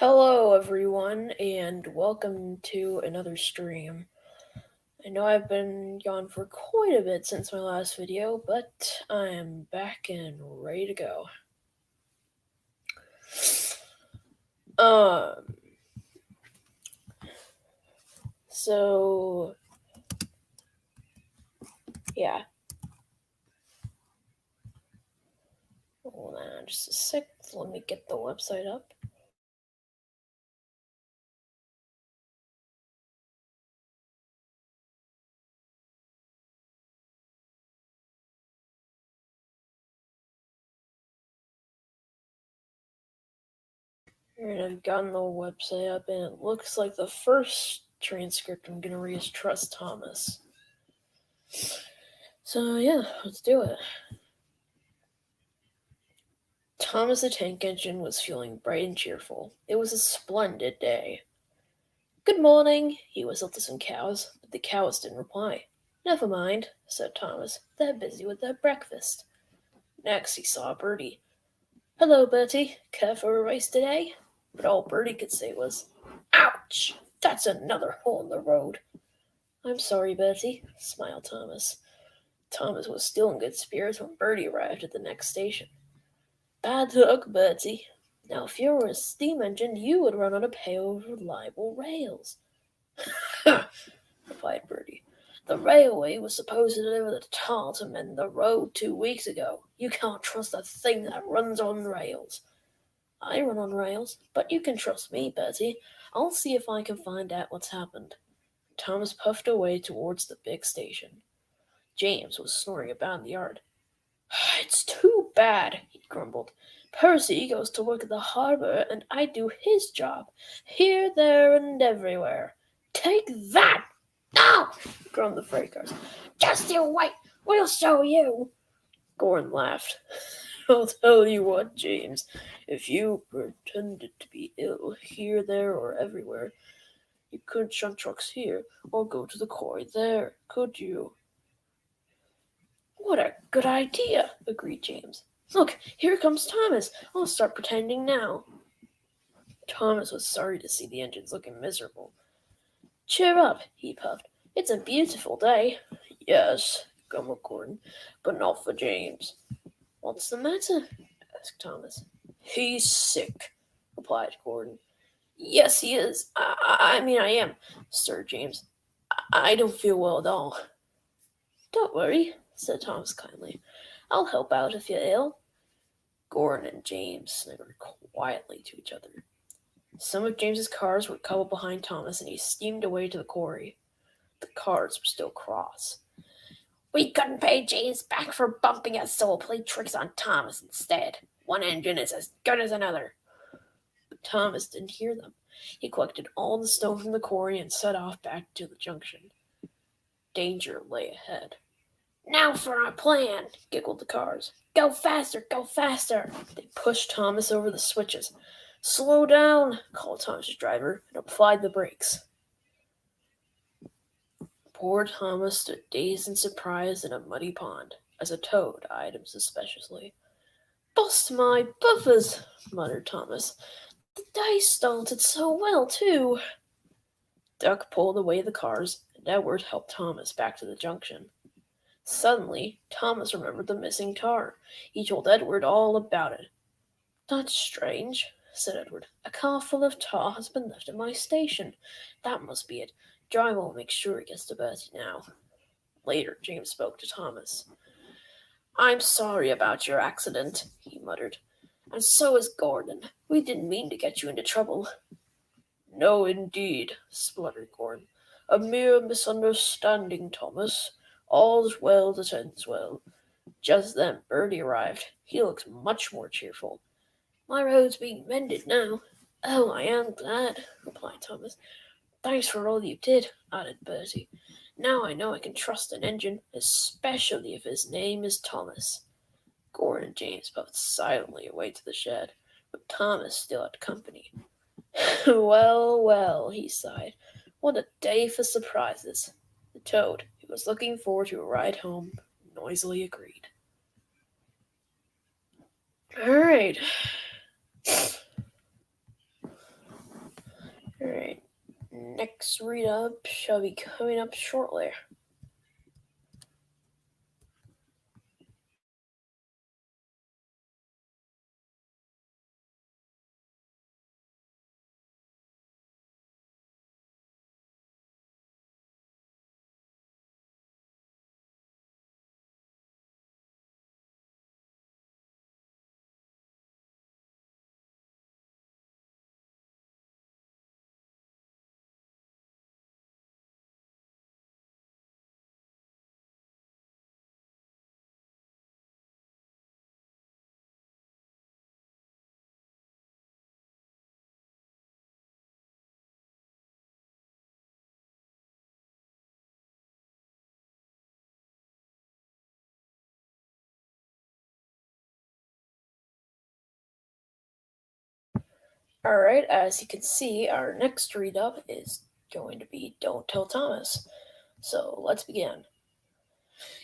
Hello, everyone, and welcome to another stream. I know I've been gone for quite a bit since my last video, but I am back and ready to go. Um, so, yeah. Hold on just a sec. Let me get the website up. Alright, I've gotten the website up, and it looks like the first transcript I'm gonna read is Trust Thomas. So, yeah, let's do it. Thomas the Tank Engine was feeling bright and cheerful. It was a splendid day. "Good morning," he whistled to some cows, but the cows didn't reply. "Never mind," said Thomas. "They're busy with their breakfast." Next he saw Bertie. "Hello, Bertie. Care for a race today?" But all Bertie could say was, "Ouch! That's another hole in the road." "I'm sorry, Bertie," smiled Thomas. Thomas was still in good spirits when Bertie arrived at the next station. "Bad luck, Bertie. Now, if you were a steam engine, you would run on a pair of reliable rails." "Ha!" replied Bertie. "The railway was supposed to deliver the tar to mend the road 2 weeks ago. You can't trust a thing that runs on rails." "I run on rails, but you can trust me, Bertie. I'll see if I can find out what's happened." Thomas puffed away towards the big station. James was snoring about in the yard. "It's too bad," he grumbled. "Percy goes to work at the harbor, and I do his job, here, there, and everywhere." "Take that!" "No!" groaned the freight cars. "Just you wait! We'll show you!" Gordon laughed. "I'll tell you what, James. If you pretended to be ill, here, there, or everywhere, you couldn't shunt trucks here, or go to the quarry there, could you?" "What a good idea!" agreed James. "Look, here comes Thomas. I'll start pretending now." Thomas was sorry to see the engines looking miserable. "Cheer up," he puffed. "It's a beautiful day." "Yes," grumbled Gordon, "but not for James." "What's the matter?" asked Thomas. "He's sick," replied Gordon. "Yes, he is. I am," stirred James. "I don't feel well at all." "Don't worry," said Thomas kindly. "I'll help out if you're ill." Gordon and James sniggered quietly to each other. Some of James's cars were coupled behind Thomas, and he steamed away to the quarry. The cars were still cross. "We couldn't pay James back for bumping us, so we'll play tricks on Thomas instead. One engine is as good as another." But Thomas didn't hear them. He collected all the stone from the quarry and set off back to the junction. Danger lay ahead. "Now for our plan," giggled the cars. "Go faster, go faster." They pushed Thomas over the switches. "Slow down," called Thomas's driver, and applied the brakes. Poor Thomas stood dazed and surprised in a muddy pond, as a toad eyed him suspiciously. "Bust my buffers," muttered Thomas. "The day started so well, too." Duck pulled away the cars, and Edward helped Thomas back to the junction. Suddenly, Thomas remembered the missing tar. He told Edward all about it. "That's strange," said Edward. "A car full of tar has been left at my station. That must be it. Driver will make sure he gets to Bertie now." Later, James spoke to Thomas. "I'm sorry about your accident," he muttered. "And so is Gordon. We didn't mean to get you into trouble." "No, indeed," spluttered Gordon. "A mere misunderstanding, Thomas. All's well that ends well." Just then Bertie arrived. He looked much more cheerful. "My road's being mended now." "Oh, I am glad," replied Thomas. "Thanks for all you did," added Bertie. "Now I know I can trust an engine, especially if his name is Thomas." Gordon and James puffed silently away to the shed, but Thomas still had company. "Well, well," he sighed. "What a day for surprises." The toad, who was looking forward to a ride home, noisily agreed. All right. Alright, next read up shall be coming up shortly. Alright, as you can see, our next read up is going to be Don't Tell Thomas. So let's begin.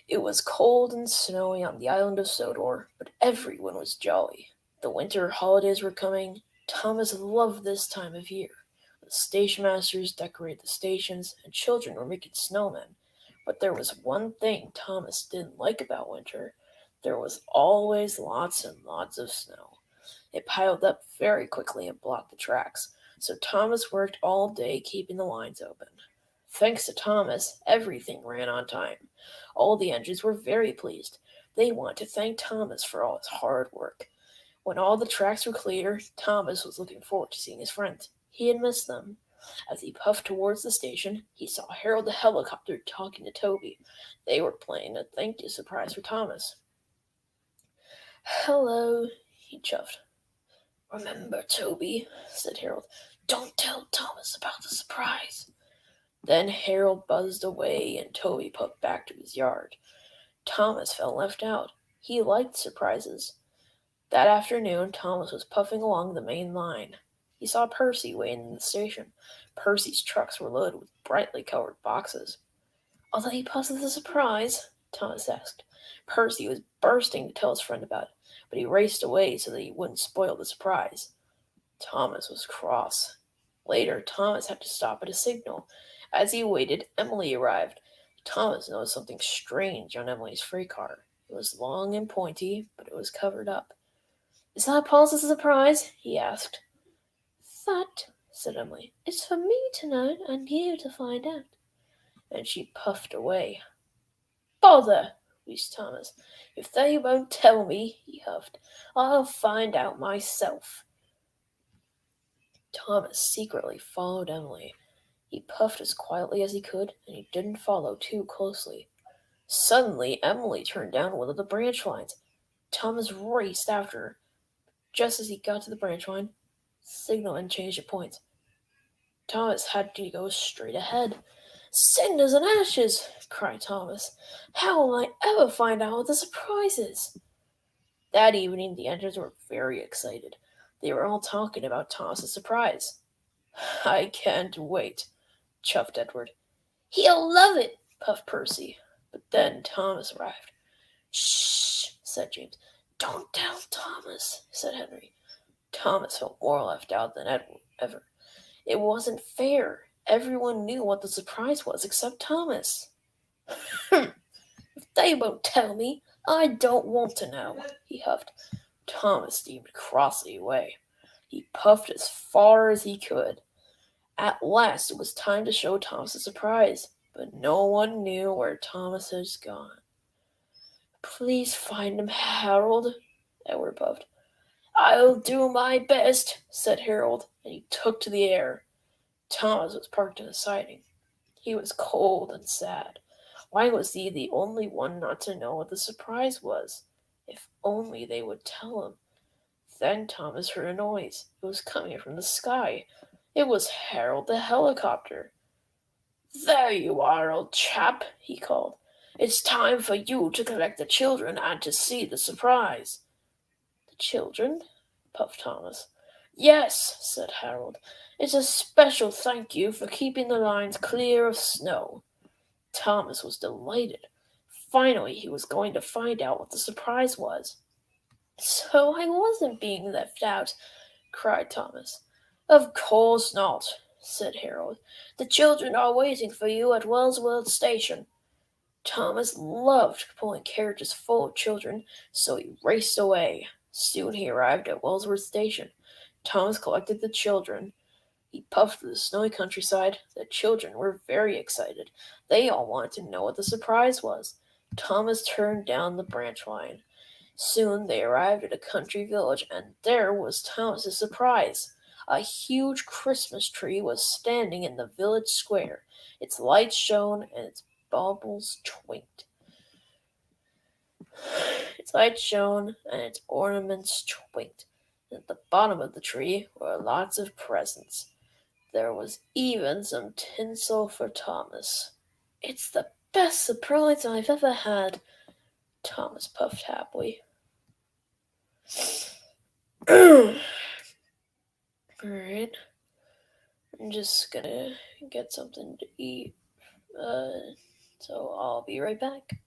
It was cold and snowy on the island of Sodor, but everyone was jolly. The winter holidays were coming. Thomas loved this time of year. The station masters decorated the stations, and children were making snowmen. But there was one thing Thomas didn't like about winter. There was always lots and lots of snow. It piled up very quickly and blocked the tracks, so Thomas worked all day keeping the lines open. Thanks to Thomas, everything ran on time. All the engines were very pleased. They wanted to thank Thomas for all his hard work. When all the tracks were clear, Thomas was looking forward to seeing his friends. He had missed them. As he puffed towards the station, he saw Harold the helicopter talking to Toby. They were planning a thank you surprise for Thomas. Hello, he chuffed. Remember, Toby, said Harold, don't tell Thomas about the surprise. Then Harold buzzed away and Toby puffed back to his yard. Thomas felt left out. He liked surprises. That afternoon, Thomas was puffing along the main line. He saw Percy waiting in the station. Percy's trucks were loaded with brightly colored boxes. Are they part of the surprise? Thomas asked. Percy was bursting to tell his friend about it, but he raced away so that he wouldn't spoil the surprise. Thomas was cross. Later, Thomas had to stop at a signal. As he waited, Emily arrived. Thomas noticed something strange on Emily's freight car. It was long and pointy, but it was covered up. Is that Paul's surprise? He asked. That, said Emily, is for me to know and you to find out. And she puffed away. Bother, wheezed Thomas. If they won't tell me, he huffed, I'll find out myself. Thomas secretly followed Emily. He puffed as quietly as he could, and he didn't follow too closely. Suddenly, Emily turned down one of the branch lines. Thomas raced after her. Just as he got to the branch line, the signalman changed the points. Thomas had to go straight ahead. Cinders and ashes! Cried Thomas. How will I ever find out what the surprise is? That evening, the engines were very excited. They were all talking about Thomas's surprise. I can't wait, chuffed Edward. He'll love it, puffed Percy. But then Thomas arrived. Shh, said James. Don't tell Thomas, said Henry. Thomas felt more left out than Edward ever. It wasn't fair. Everyone knew what the surprise was except Thomas. If they won't tell me, I don't want to know, he huffed. Thomas steamed crossly away. He puffed as far as he could. At last it was time to show Thomas a surprise, but no one knew where Thomas had gone. Please find him, Harold, Edward puffed. I'll do my best, said Harold, and he took to the air. Thomas was parked in a siding. He was cold and sad. Why was he the only one not to know what the surprise was? If only they would tell him. Then Thomas heard a noise. It was coming from the sky. It was Harold the helicopter. There you are, old chap, he called. It's time for you to collect the children and to see the surprise. The children? Puffed Thomas. Yes, said Harold. It's a special thank you for keeping the lines clear of snow. Thomas was delighted. Finally, he was going to find out what the surprise was. So I wasn't being left out, cried Thomas. Of course not, said Harold. "The children are waiting for you at Wellsworth Station." Thomas loved pulling carriages full of children, so he raced away. Soon he arrived at Wellsworth Station. Thomas collected the children. He puffed through the snowy countryside. The children were very excited. They all wanted to know what the surprise was. Thomas turned down the branch line. Soon they arrived at a country village, and there was Thomas's surprise. A huge Christmas tree was standing in the village square. Its lights shone and its baubles twinked. Its lights shone and its ornaments twinked. At the bottom of the tree were lots of presents. There was even some tinsel for Thomas. "It's the best surprise I've ever had," Thomas puffed happily. Alright, I'm just gonna get something to eat. So I'll be right back.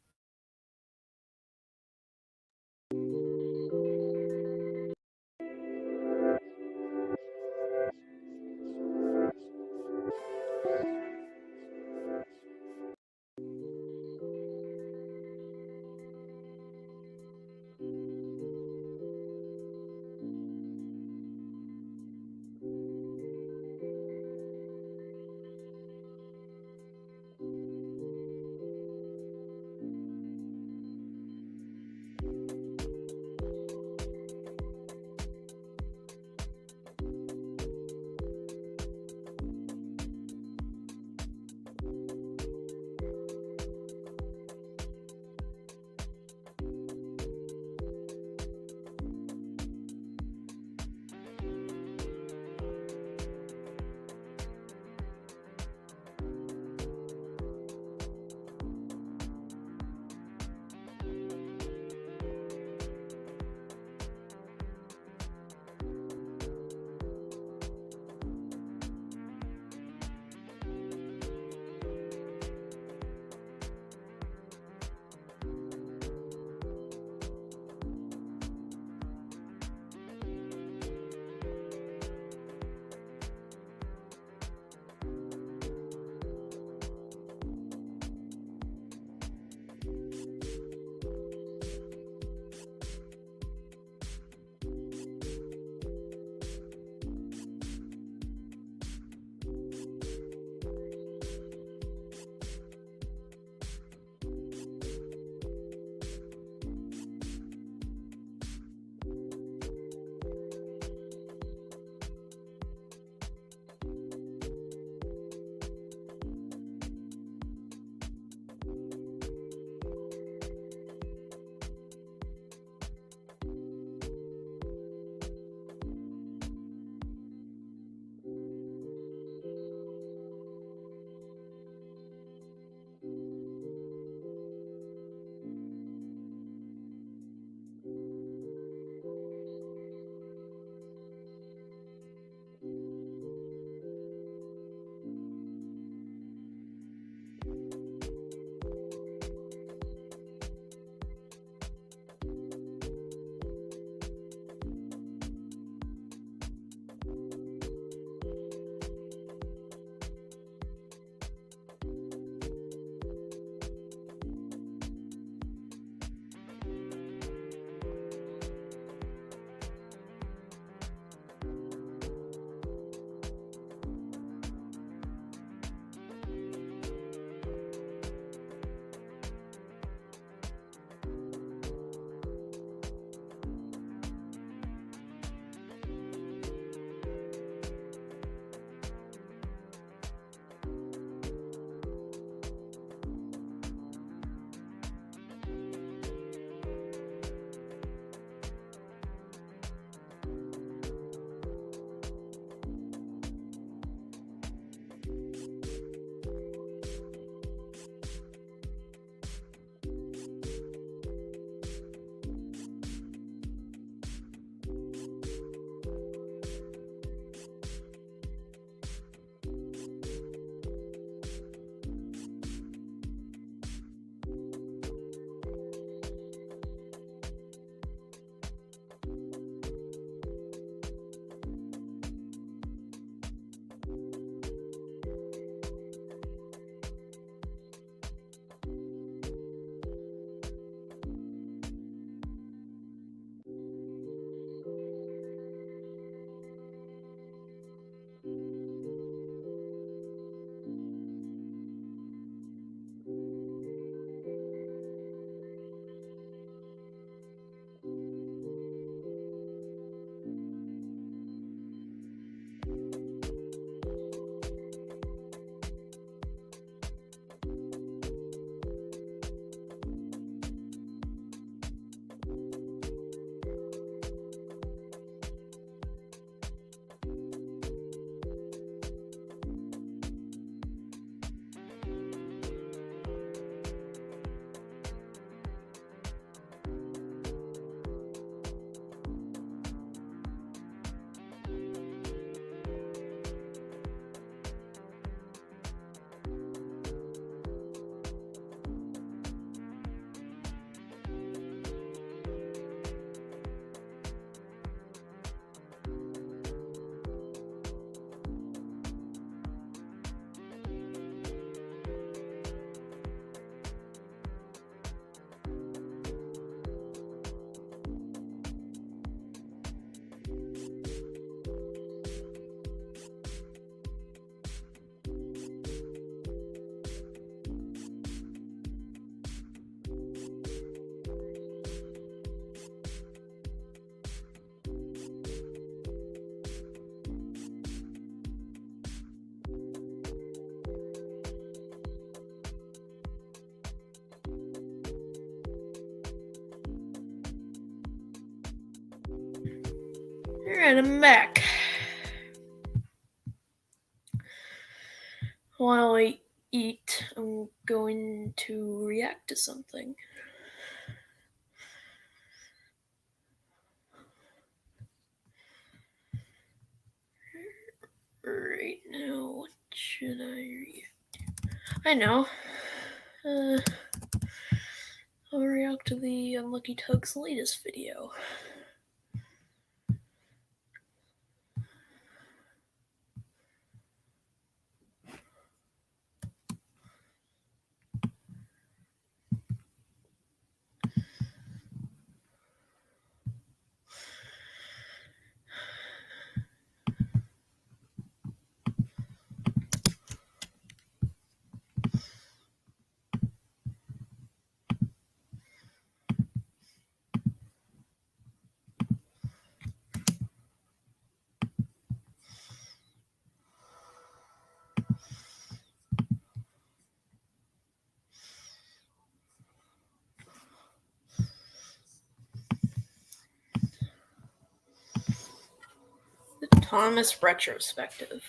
Alright, I'm back. While I eat, I'm going to react to something. Right now, what should I react to? I know. I'll react to the Unlucky Tug's latest video. The Thomas retrospective.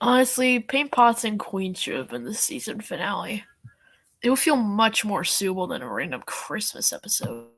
Honestly, Paint Pots and Queens should have been the season finale. It would feel much more suitable than a random Christmas episode.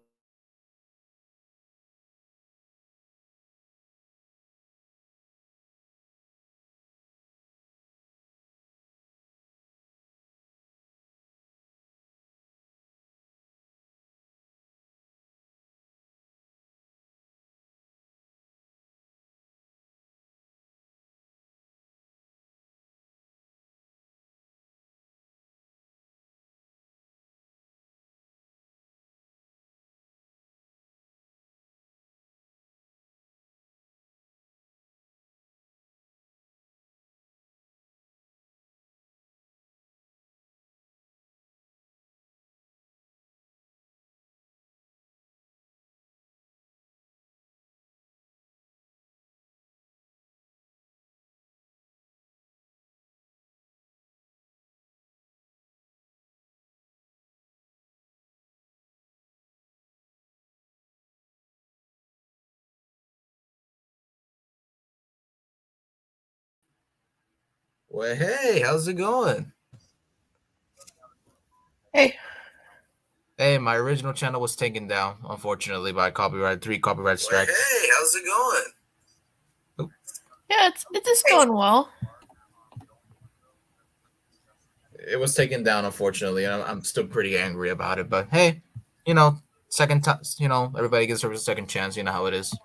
Well, hey, how's it going? Hey. Hey, my original channel was taken down, unfortunately, by three copyright strikes. Well, hey, how's it going? Oop. Yeah, it's going well. It was taken down, unfortunately, and I'm still pretty angry about it. But hey, second time, everybody gets a second chance. You know how it is.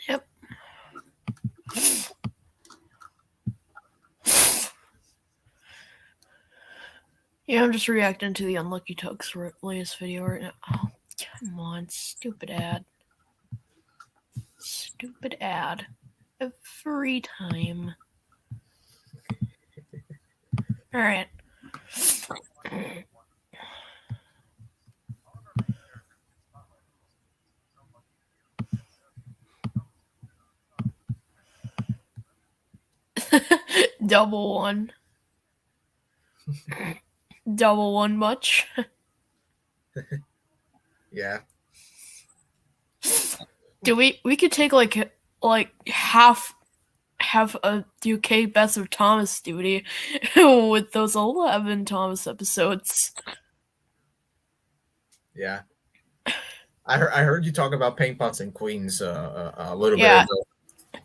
Yep. Yeah, I'm just reacting to the Unlucky Tug's latest video right now. Oh, come on, stupid ad. Stupid ad. Every time. Alright. Double one. Double one much. Yeah. Do we could take like half a UK Best of Thomas duty with those 11 Thomas episodes. Yeah. I heard you talk about Paint Pots and Queens a little bit ago.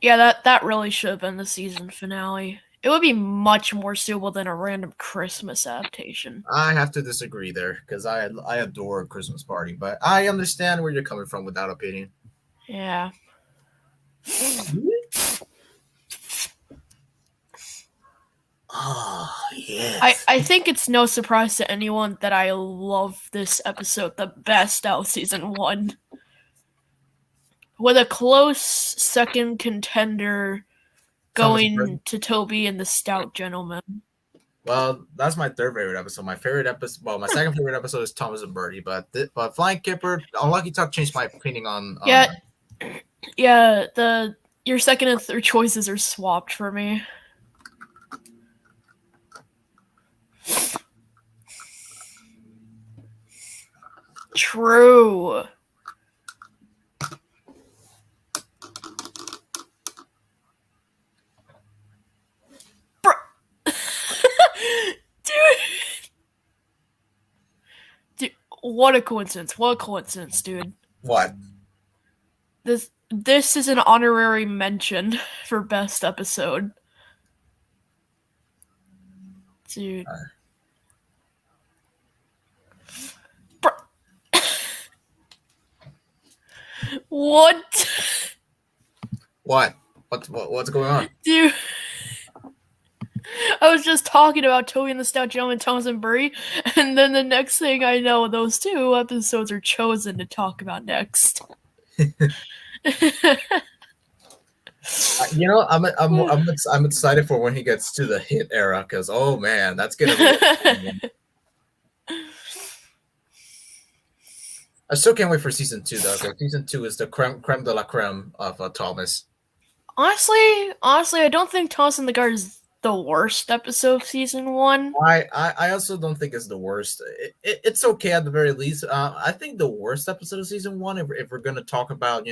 Yeah, that really should have been the season finale. It would be much more suitable than a random Christmas adaptation. I have to disagree there because I adore a Christmas party, but I understand where you're coming from with that opinion. Yeah. Oh, yes. I think it's no surprise to anyone that I love this episode the best out of season 1. With a close second contender going to Toby and the Stout Gentleman. Well, that's my third favorite episode. My second favorite episode is Thomas and Birdie, but Flying Kipper, Unlucky Tuck changed my opinion on. Yeah. Your second and third choices are swapped for me. True. Bro. Dude, what a coincidence. What a coincidence, dude. What? This is an honorary mention for best episode. Dude. Bro. What? What's going on? Dude. I was just talking about Toby and the Stout Gentleman, Thomas and Burry, and then the next thing I know, those two episodes are chosen to talk about next. I'm excited for when he gets to the hit era because oh man, that's gonna be. I still can't wait for season 2 though. Because season 2 is the creme de la creme of Thomas. Honestly, I don't think Thomas and the Guard is the worst episode of season 1. I also don't think it's the worst. It's okay at the very least. I think the worst episode of season 1, if we're gonna talk about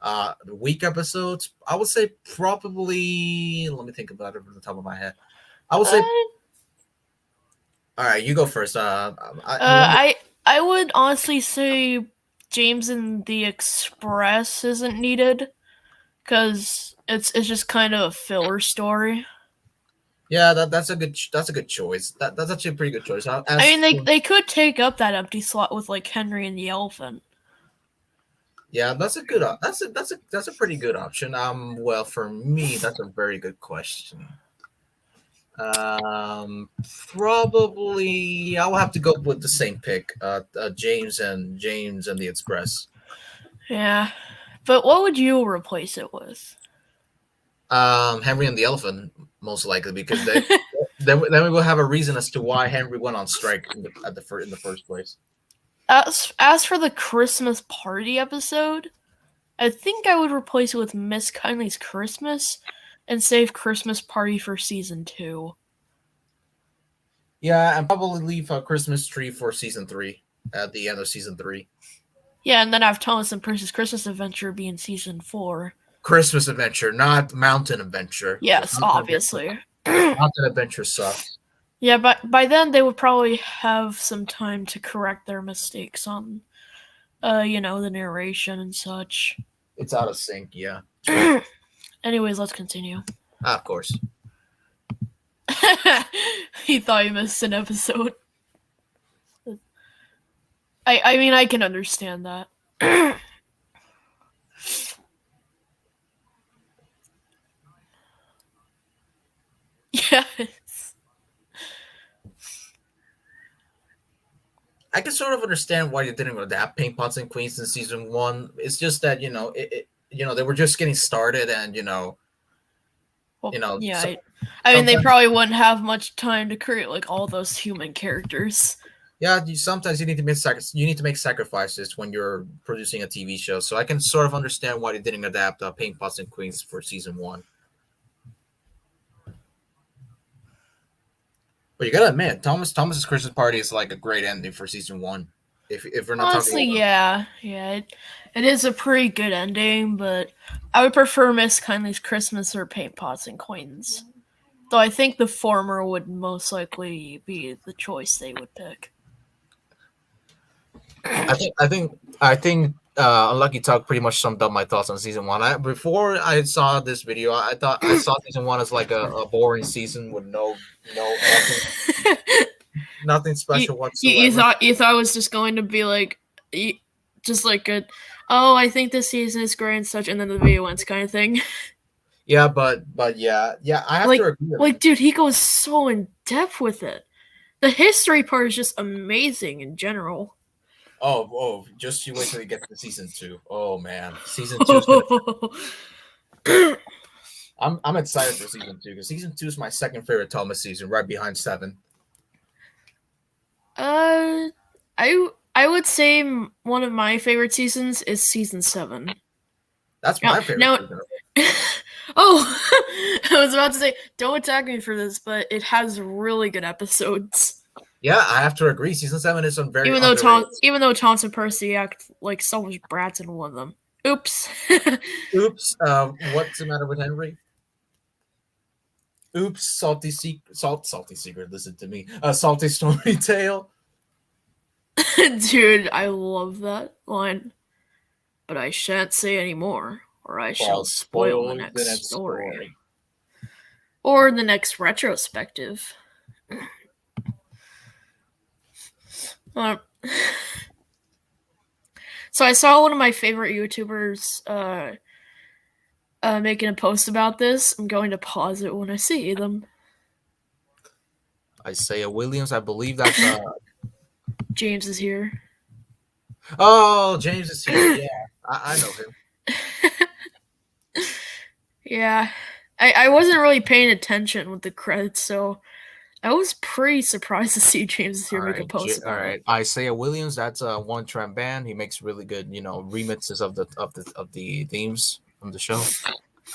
The week episodes, I would say probably. Let me think about it from the top of my head. I would Uh, say. All right, you go first. Let me. I I would honestly say James and the Express isn't needed because it's just kind of a filler story. Yeah, that's a good choice. That's actually a pretty good choice. I As mean, they for, they could take up that empty slot with like Henry and the Elephant. yeah, that's a good. That's a pretty good option. Well, for me, that's a very good question. Probably I'll have to go with the same pick. James and the Express. Yeah, but what would you replace it with? Henry and the Elephant, most likely, because then we will have a reason as to why Henry went on strike in the first place. As for the Christmas party episode, I think I would replace it with Miss Kindly's Christmas and save Christmas Party for season 2. Yeah, and probably leave a Christmas tree for season three at the end of season three. Yeah, and then have Thomas and Prince's Christmas Adventure be in season 4. Christmas adventure, not mountain adventure, because Yes, obviously. mountain adventure sucks. Yeah, but by then they would probably have some time to correct their mistakes on, the narration and such. It's out of sync. Yeah, true. Anyways, let's continue. Of course. He thought he missed an episode. I mean, I can understand that. Yes. I can sort of understand why you didn't adapt Paint Pots and Queens in season one. It's just that they were just getting started, and Well, yeah. so, I mean, they sometimes probably wouldn't have much time to create like all those human characters. yeah, sometimes you need to make sacrifices when you're producing a TV show. So I can sort of understand why they didn't adapt Paint Pots and Queens for season one. But you gotta admit, Thomas's Christmas party is like a great ending for season one. If we're not Honestly, talking about yeah, it is a pretty good ending, but I would prefer Miss Kindly's Christmas or Paint Pots and Coins. Though I think the former would most likely be the choice they would pick. I think Unlucky Talk pretty much summed up my thoughts on season one. Before I saw this video, I thought I saw season one as like a boring season with nothing you, special you whatsoever. thought it was just going to be like just like a oh, I think this season is great and such, and then the video ends kind of thing. Yeah, but yeah, I have to agree with you. Dude, he goes so in depth with it. The history part is just amazing in general. Just you wait till you get to season two. Oh man, season two is gonna. I'm excited for season two because season two is my second favorite Thomas season, right behind seven. uh, I would say one of my favorite seasons is season 7. That's Now, my favorite now season. oh, I was about to say, don't attack me for this, but it has really good episodes. Yeah, I have to agree. Season seven is some very Even underrated. though Thomas and Percy act like selfish brats in one of them. Oops. Oops. What's the matter with Henry? Oops. Salty secret. Listen to me. Salty story tale. Dude, I love that line. But I shan't say any more, or I shall spoil the next story. Or the next retrospective. Uh, so I saw one of my favorite YouTubers making a post about this. I'm going to pause it when I see them. Isaiah Williams, I believe that's James is here. Oh, James is here. Yeah, I know him. Yeah. I wasn't really paying attention with the credits, so I was pretty surprised to see James here make a post about it. Isaiah Williams, that's a one-track band. He makes really good, remixes of the themes from the show.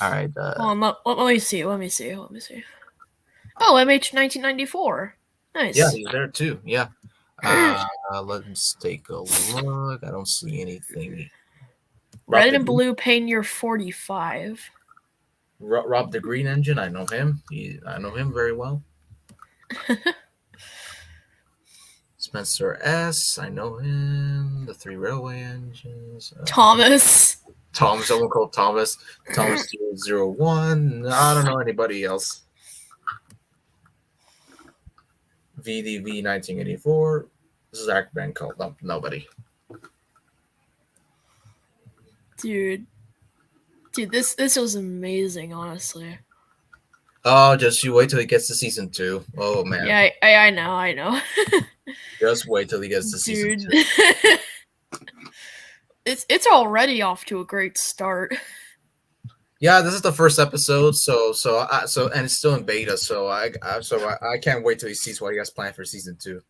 All right. Let me see. Oh, MH 1994. Nice. Yeah, he's there too. Yeah. Let's take a look. I don't see anything. Rob Red the and Green, Blue Paint Your 45. Rob the Green Engine. I know him. I know him very well. Spencer S. I know him. The Three Railway Engines. Thomas. Tom. Someone called Thomas. Thomas 001. I don't know anybody else. VDV 1984. Zach Banco. No, nobody. Dude. Dude, this was amazing, honestly. Oh, just you wait till he gets to season 2. Oh man, Yeah, I know, I know. just wait till he gets to season Dude. 2. It's already off to a great start. Yeah, this is the first episode, so and it's still in beta, so I can't wait till he sees what he has planned for season 2.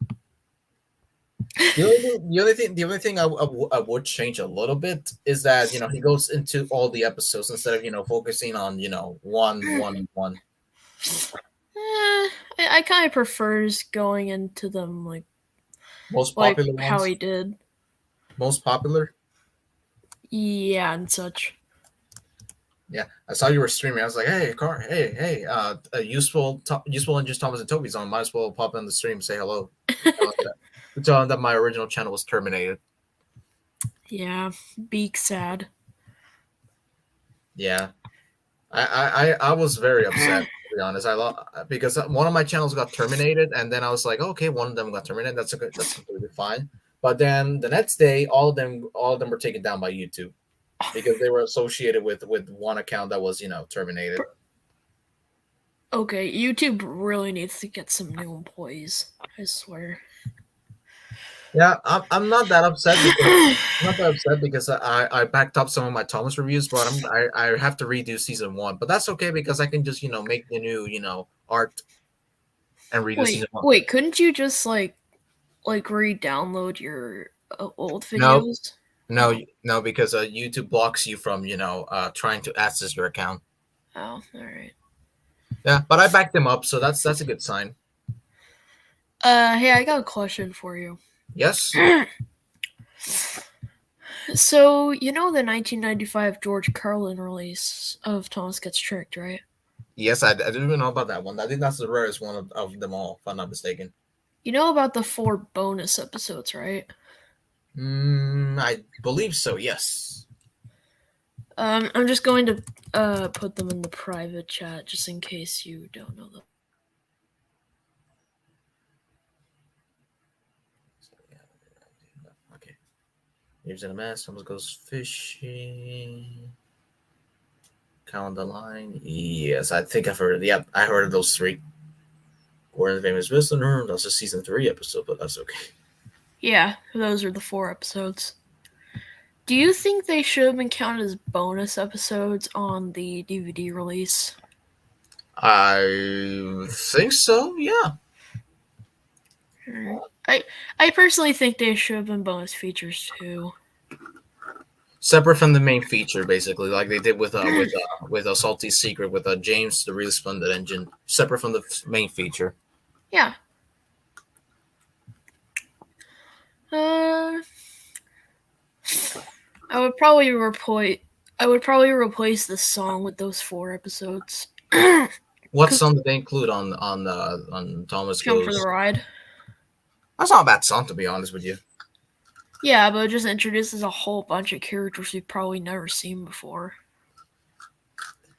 The only thing I would change a little bit is that he goes into all the episodes instead of focusing on one. I kind of prefers going into them Most like popular how ones, he did. most popular. Yeah, and such. Yeah, I saw you were streaming. I was like, hey, car, hey, useful and just Thomas and Toby's on. Might as well pop in the stream, say hello. Tell him that my original channel was terminated. Yeah, Beak sad. Yeah, I was very upset, to be honest. Because one of my channels got terminated, and then I was like, okay, one of them got terminated. That's completely fine. But then the next day, all of them were taken down by YouTube because they were associated with one account that was terminated. Okay, YouTube really needs to get some new employees. I swear. Yeah, I'm not that upset because I backed up some of my Thomas reviews, but I have to redo season 1. But that's okay because I can just make the new art and redo season 1. Wait, couldn't you just re-download your old No, videos? no, no, because YouTube blocks you from trying to access your account. Oh, all right. Yeah, but I backed them up, so that's a good sign. Hey, I got a question for you. Yes. So, you know the 1995 George Carlin release of Thomas Gets Tricked, right? Yes, I didn't even know about that one. I think that's the rarest one of them all, if I'm not mistaken. You know about the 4 bonus episodes, right? I believe so. Yes. I'm just going to put them in the private chat just in case you don't know them. Okay. Leaves in a mess. Someone goes fishing. Count the line. Yes, I think I've heard. Yeah, I heard of those 3. Gordon the Famous Listener. That's a season 3 episode, but that's okay. Yeah, those are the 4 episodes. Do you think they should have been counted as bonus episodes on the DVD release? I think so. Yeah. I personally think they should have been bonus features too. Separate from the main feature, basically, like they did with a Salty Secret with James, the Really Splendid Engine. Separate from the main feature. Yeah. I would probably replace the song with those 4 episodes. What song did they include on Thomas Jump for the Goes? Ride. That's not a bad song, to be honest with you. Yeah, but it just introduces a whole bunch of characters we've probably never seen before.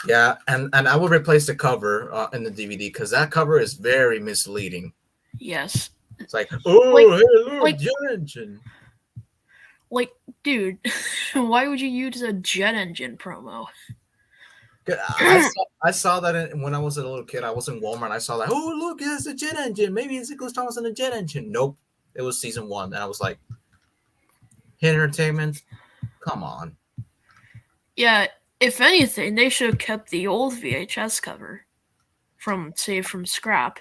Yeah, and I would replace the cover in the DVD because that cover is very misleading. Yes. It's like, oh, hey, look, jet engine. Like, dude, why would you use a jet engine promo? I saw that when I was a little kid. I was in Walmart. I saw that. Oh, look, it's a jet engine. Maybe it's Nicholas Thomas in a jet engine. Nope, it was season 1, and I was like, Hit Entertainment, come on. Yeah, if anything, they should have kept the old VHS cover from Scrap.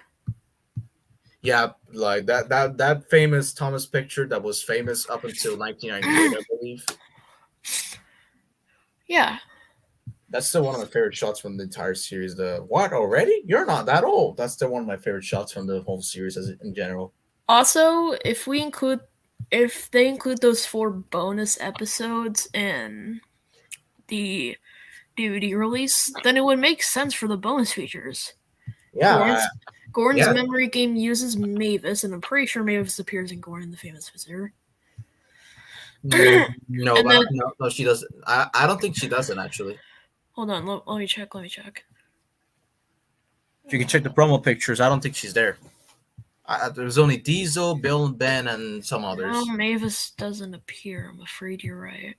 Yeah, like that famous Thomas picture that was famous up until 1998, I believe. Yeah. That's still one of my favorite shots from the entire series. The what already? You're not that old. That's still one of my favorite shots from the whole series in general. Also, if they include those 4 bonus episodes in the DVD release, then it would make sense for the bonus features. Yeah, Gordon's yeah. memory game uses Mavis, and I'm pretty sure Mavis appears in Gordon the Famous Visitor. No, And but then, no, she doesn't. I don't think she doesn't actually. hold on, let me check. If you can check the promo pictures, I don't think she's there. There's only Diesel, Bill, and Ben, and some No, others. Mavis doesn't appear. I'm afraid you're right.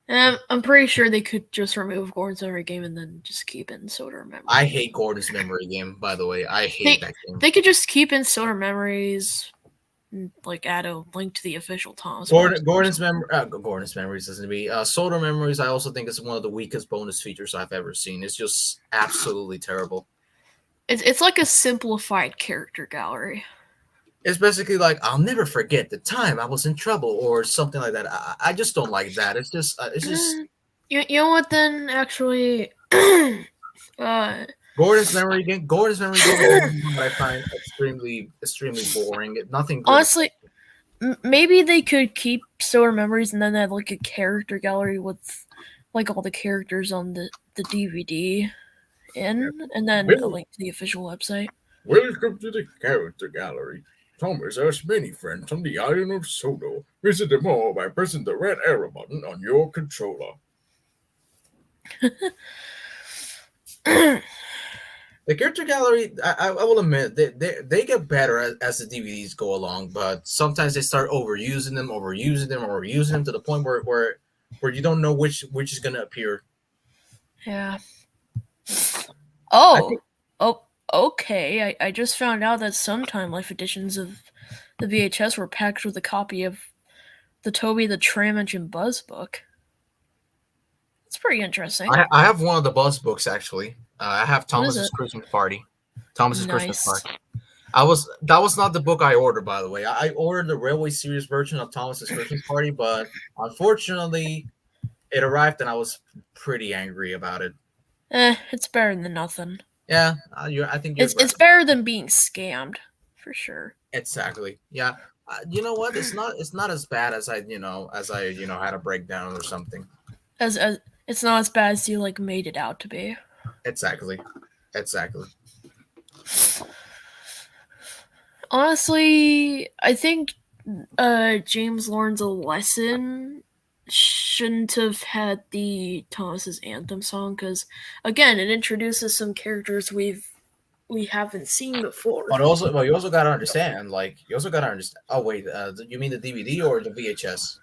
And I'm pretty sure they could just remove Gordon's memory game and then just keep in Soda Memory. I hate Gordon's memory game, by the way. I hate that game. They could just keep in Soda Memories, like add a link to the official Thomas. Gordon's memories doesn't be Soda memories. I also think is one of the weakest bonus features I've ever seen. It's just absolutely terrible. It's like a simplified character gallery. It's basically like I'll never forget the time I was in trouble or something like that. I just don't like that. It's just You know what then? Actually, Gordon's memory game. Gordon's memory game is one that I find extremely boring. Nothing good. Honestly, maybe they could keep Soda Memories and then add like a character gallery with like all the characters on the DVD in, and then a link to the official website. Welcome to the character gallery. Thomas has many friends on the island of Sodo. Visit them all by pressing the red arrow button on your controller. The character gallery, I will admit, they get better as the DVDs go along, but sometimes they start overusing them to the point where you don't know which is going to appear. Yeah. I think, Okay. I just found out that some Time Life editions of the VHS were packaged with a copy of the Toby the Tram Engine Buzz book. It's pretty interesting. I have one of the Buzz books actually. I have Thomas's Christmas Party. Thomas's Christmas Party. That was not the book I ordered, by the way. I ordered the Railway Series version of Thomas's Christmas Party, but unfortunately, it arrived and I was pretty angry about it. It's better than nothing. Yeah, I think it's better than being scammed, for sure. Exactly. Yeah. You know what? It's not as bad as I had a breakdown or something. As it's not as bad as you like made it out to be. Exactly. Honestly, I think James learns a lesson. Shouldn't have had the Thomas's Anthem song because, again, it introduces some characters we haven't seen before. But you also gotta understand. Oh wait, you mean the DVD or the VHS?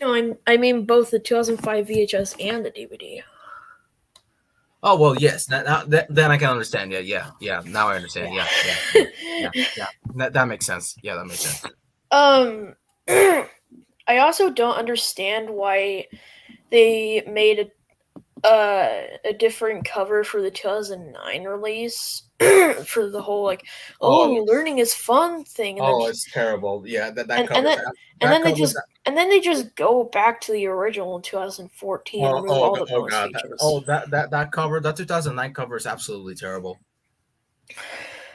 No, I mean both the 2005 VHS and the DVD. Oh well, yes. Now then I can understand. Yeah. Now I understand. Yeah. That makes sense. Yeah, that makes sense. I also don't understand why they made a different cover for the 2009 release for the whole like learning is fun thing. And it's terrible. Yeah, that cover. And then they just go back to the original in 2014 and remove all the bonus features. That cover, that 2009 cover is absolutely terrible.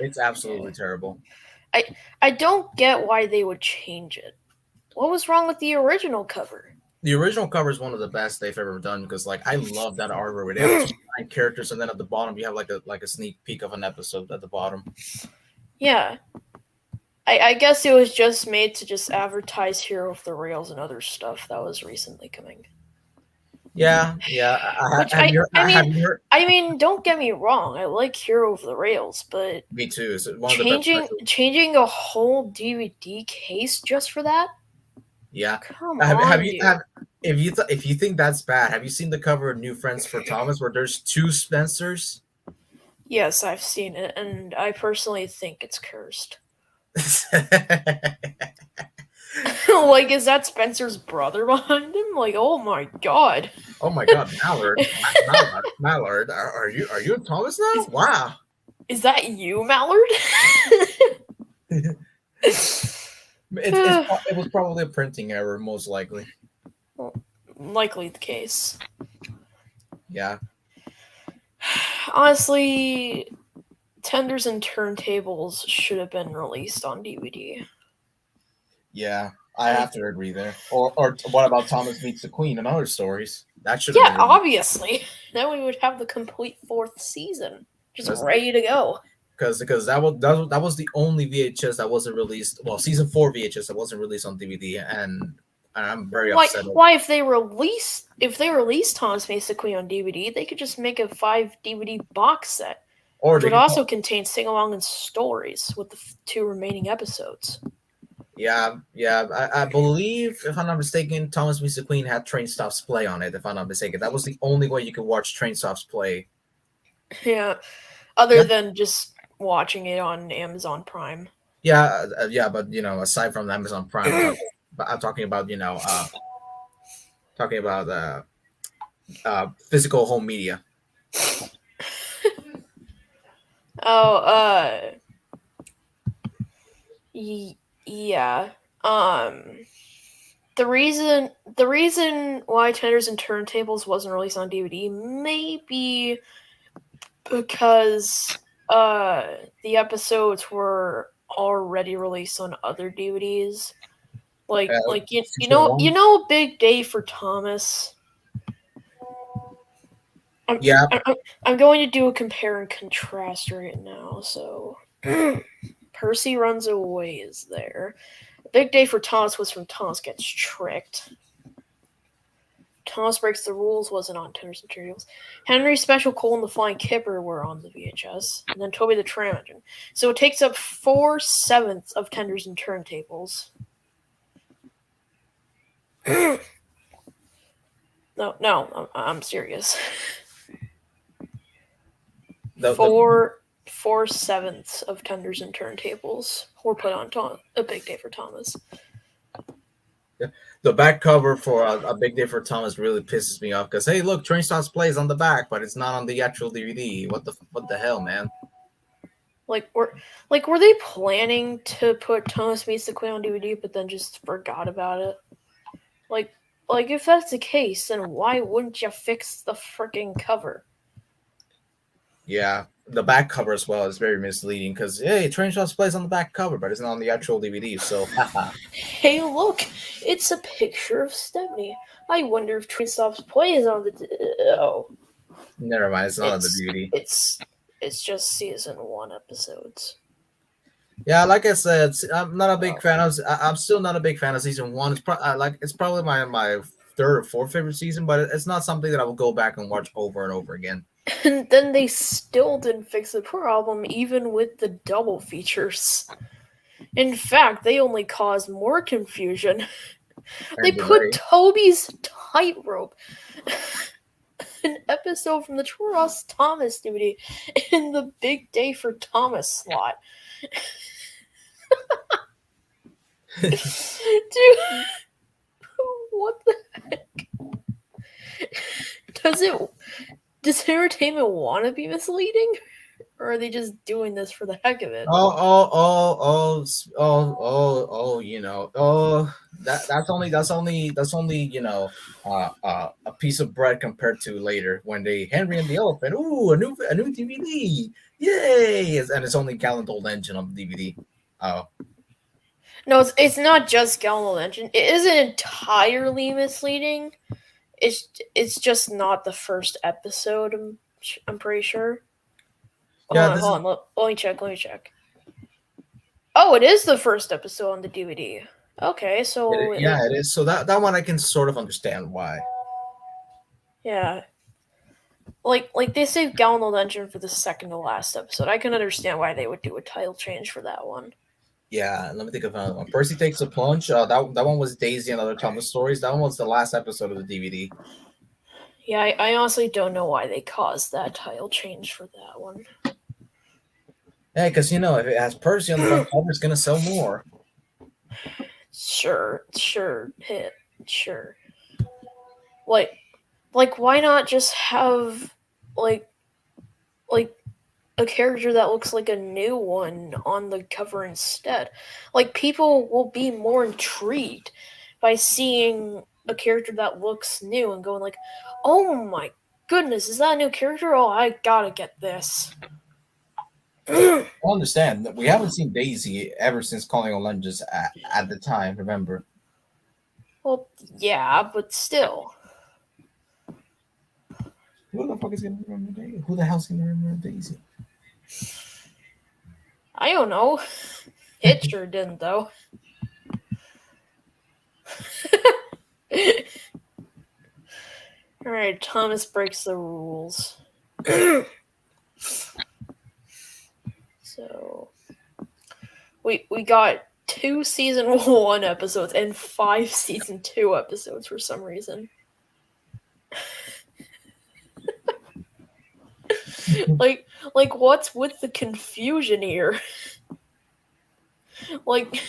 It's absolutely terrible. I don't get why they would change it. What was wrong with the original cover? The original cover is one of the best they've ever done because, like, I love that artwork where they have 9 characters and then at the bottom you have like a sneak peek of an episode at the bottom. Yeah, I guess it was just made to just advertise Hero of the Rails and other stuff that was recently coming. Yeah. I mean, don't get me wrong. I like Hero of the Rails, but me too. It's one changing a whole DVD case just for that. Yeah. Come on, if you think that's bad, have you seen the cover of New Friends for Thomas where there's 2 Spencers? Yes, I've seen it, and I personally think it's cursed. Like, is that Spencer's brother behind him? Like, oh my god. Oh my god, Mallard, are you Thomas now? Wow. Is that you, Mallard? It was probably a printing error, most likely. Well, likely the case. Yeah. Honestly, Tenders and Turntables should have been released on DVD. Yeah, I have to agree there. Or what about Thomas Meets the Queen and other stories? That should have Yeah, been released obviously. Then we would have the complete fourth season, just because ready to go. that was the only VHS that wasn't released. Well, season 4 VHS that wasn't released on DVD, and I'm very Why? upset. Why? If they release Thomas Makes the Queen on DVD, they could just make a 5 DVD box set, Or which they would could also call. contain sing-along and stories with the two remaining episodes. Yeah, yeah. I believe, if I'm not mistaken, Thomas Meets the Queen had Train Stops Play on it. If I'm not mistaken, that was the only way you could watch Train Stops Play. Yeah, other Yeah, than just watching it on Amazon Prime. yeah, yeah. But aside from Amazon Prime, I'm talking about talking about physical home media. Oh, y- yeah. Um, the reason why Tenders and Turntables wasn't released on DVD may be because uh the episodes were already released on other DVDs. Like you, you Season know one. you know a big day for Thomas. I'm Yeah, I'm, I'm going to do a compare and contrast right now. So Percy Runs Away is there. Big Day for Thomas was from Thomas Gets Tricked. Thomas Breaks the Rules wasn't on Tenders and Turntables. Henry's Special Cole and the Flying Kipper were on the VHS, and then Toby the Tram Engine. So it takes up 4/7 of Tenders and Turntables. No, no, I'm serious. the 4/7 of Tenders and Turntables were put on A Big Day for Thomas. the back cover for a Big Day for Thomas really pisses me off because hey, look, Train Stops Plays on the back, but it's not on the actual DVD. What the hell, man? Were they planning to put Thomas Meets the Queen on DVD, but then just forgot about it? Like like if that's the case, then why wouldn't you fix the freaking cover? Yeah, the back cover as well is very misleading because hey, Train Stops Plays on the back cover, but it's not on the actual DVD. So haha, Hey, look, it's a picture of Stepney. I wonder if Train Stops plays on the. Oh, never mind, it's not on the it's DVD. it's it's just season 1 episodes. Yeah, like I said, I'm not a big Oh. fan of. I'm still not a big fan of season one. It's probably my third or fourth favorite season, but it's not something that I will go back and watch over and over again. And then they still didn't fix the problem, even with the double features. In fact, they only caused more confusion. They And put delay. Toby's tightrope, an episode from the Ross Thomas DVD, in the Big Day for Thomas slot. Dude, what the heck? Does it does entertainment want to be misleading, or are they just doing this for the heck of it? That's only a piece of bread compared to later when they Henry and the Elephant. Ooh, a new DVD, yay! And it's only Gallant Old Engine on the DVD. Oh No, it's not just Gallo Legend. It isn't entirely misleading. It's just not the first episode. I'm pretty sure. yeah, Hold on, this hold is on. Let me check. Let me check. Oh, it is the first episode on the DVD. Okay, so yeah, it is. So that one I can sort of understand why. yeah, like they saved Gallo Legend for the second to last episode. I can understand why they would do a title change for that one. Yeah, let me think of another one. Percy Takes a Plunge. That one was Daisy and Other Thomas Stories. That one was the last episode of the DVD. Yeah, I honestly don't know why they caused that title change for that one. Yeah, because if it has Percy on the front cover, it's gonna sell more. Sure, hit, sure. Like, why not just have like like a character that looks like a new one on the cover instead? Like, people will be more intrigued by seeing a character that looks new and going like, "Oh my goodness, is that a new character? Oh, I gotta get this." I understand that we haven't seen Daisy ever since Calling on Lunges at the time. Remember, Well, yeah, but still. who the fuck is gonna remember Daisy? Who the hell's gonna remember Daisy? I don't know. It sure didn't, though. Alright, Thomas breaks the rules. So we got 2 season 1 episodes and 5 season 2 episodes for some reason. like like what's with the confusion here? like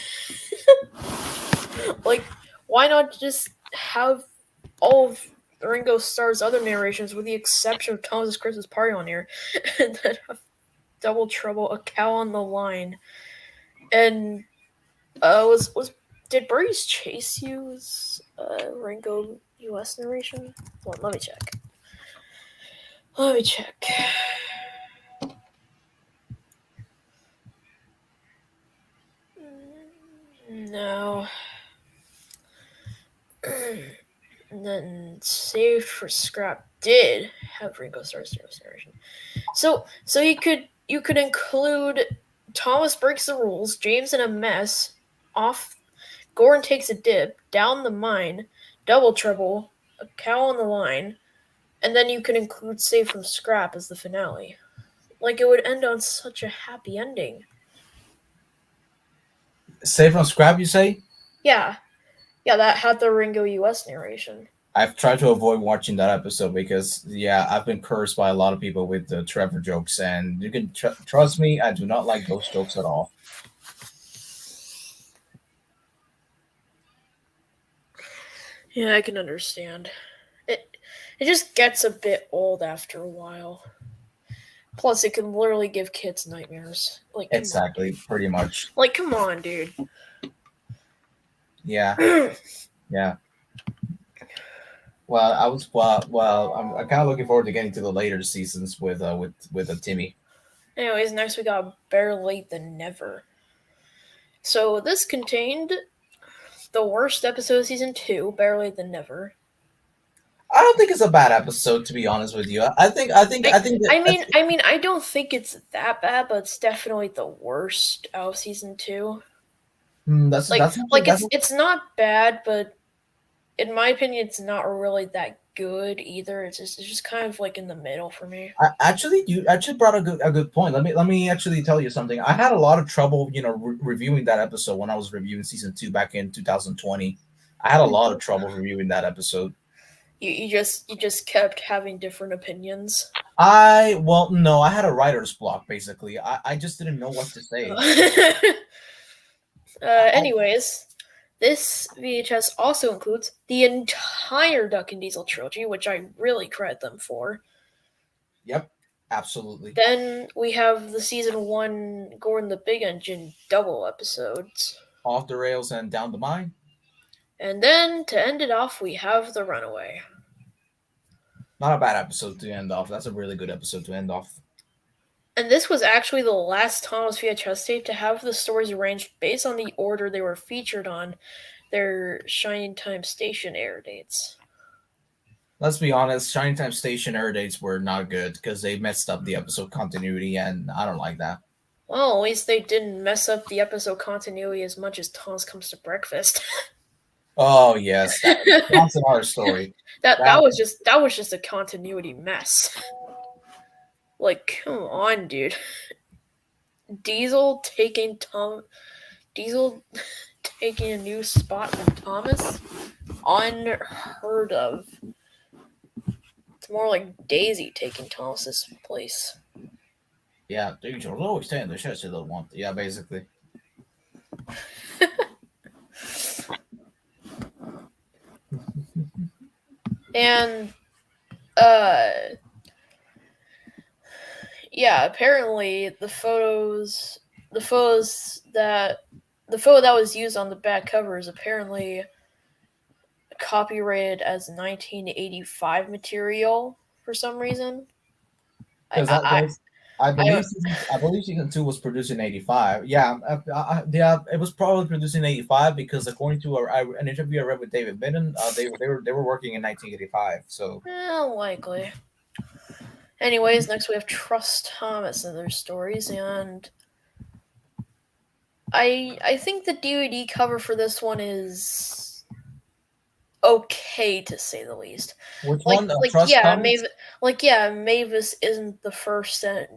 like why not just have all of Ringo Starr's other narrations, with the exception of Thomas Christmas Party on here, and then have Double Trouble, A Cow on the Line, and was did Birdies Chase use Ringo U.S. narration? Well, let me check. Let me check. No. And then Saved for Scrap did have Ringo Starr's narration. So you could include Thomas Breaks the Rules, James in a Mess, Off Gordon Takes a Dip, Down the Mine, Double Trouble, A Cow on the Line, and then you could include Save from Scrap as the finale. Like, it would end on such a happy ending. Save from Scrap, you say? Yeah. Yeah, that had the Ringo US narration. I've tried to avoid watching that episode because, yeah, I've been cursed by a lot of people with the Trevor jokes, and you can trust me, I do not like those jokes at all. Yeah, I can understand. It just gets a bit old after a while. Plus, it can literally give kids nightmares. Like, Exactly, pretty much. like, come on, dude. Yeah, yeah. Well, I'm kind of looking forward to getting to the later seasons with Timmy. Anyways, next we got Better Late Than Never. So this contained the worst episode of season 2, Better Late Than Never. I don't think it's a bad episode, to be honest with you. I think I don't think it's that bad, but it's definitely the worst out of season 2. It's not bad, but in my opinion, it's not really that good either. It's just kind of like in the middle for me. You actually brought a good point. Let me actually tell you something. I had a lot of trouble, reviewing that episode when I was reviewing season 2 back in 2020. I had a lot of trouble reviewing that episode. You just kept having different opinions. No, I had a writer's block basically. I just didn't know what to say. Anyways, this VHS also includes the entire Duck and Diesel trilogy, which I really credit them for. Yep, absolutely. Then we have the season 1 Gordon the Big Engine double episodes. Off the Rails and Down the Mine. And then to end it off, we have The Runaway. Not a bad episode to end off. That's a really good episode to end off. And this was actually the last Thomas VHS tape to have the stories arranged based on the order they were featured on their Shining Time Station air dates. Let's be honest, Shining Time Station air dates were not good because they messed up the episode continuity, and I don't like that. Well, at least they didn't mess up the episode continuity as much as Thomas Comes to Breakfast. Oh yes, that's another story. that was just a continuity mess. Like, come on, dude. Diesel taking a new spot from Thomas? Unheard of. It's more like Daisy taking Thomas's place. Yeah, Diesel's always saying the shit she doesn't want. Yeah, basically. And yeah, apparently the photo that was used on the back cover is apparently copyrighted as 1985 material for some reason. I I I believe season two was produced in '85. Yeah, yeah, it was probably produced in '85 because according to an interview I read with David Bennon, they were working in 1985. So likely. Anyways, next we have Trust Thomas and their stories, and I think the DVD cover for this one is okay to say the least. which Like one? like Trust yeah, Thomas. Mavis like yeah, Mavis isn't the first and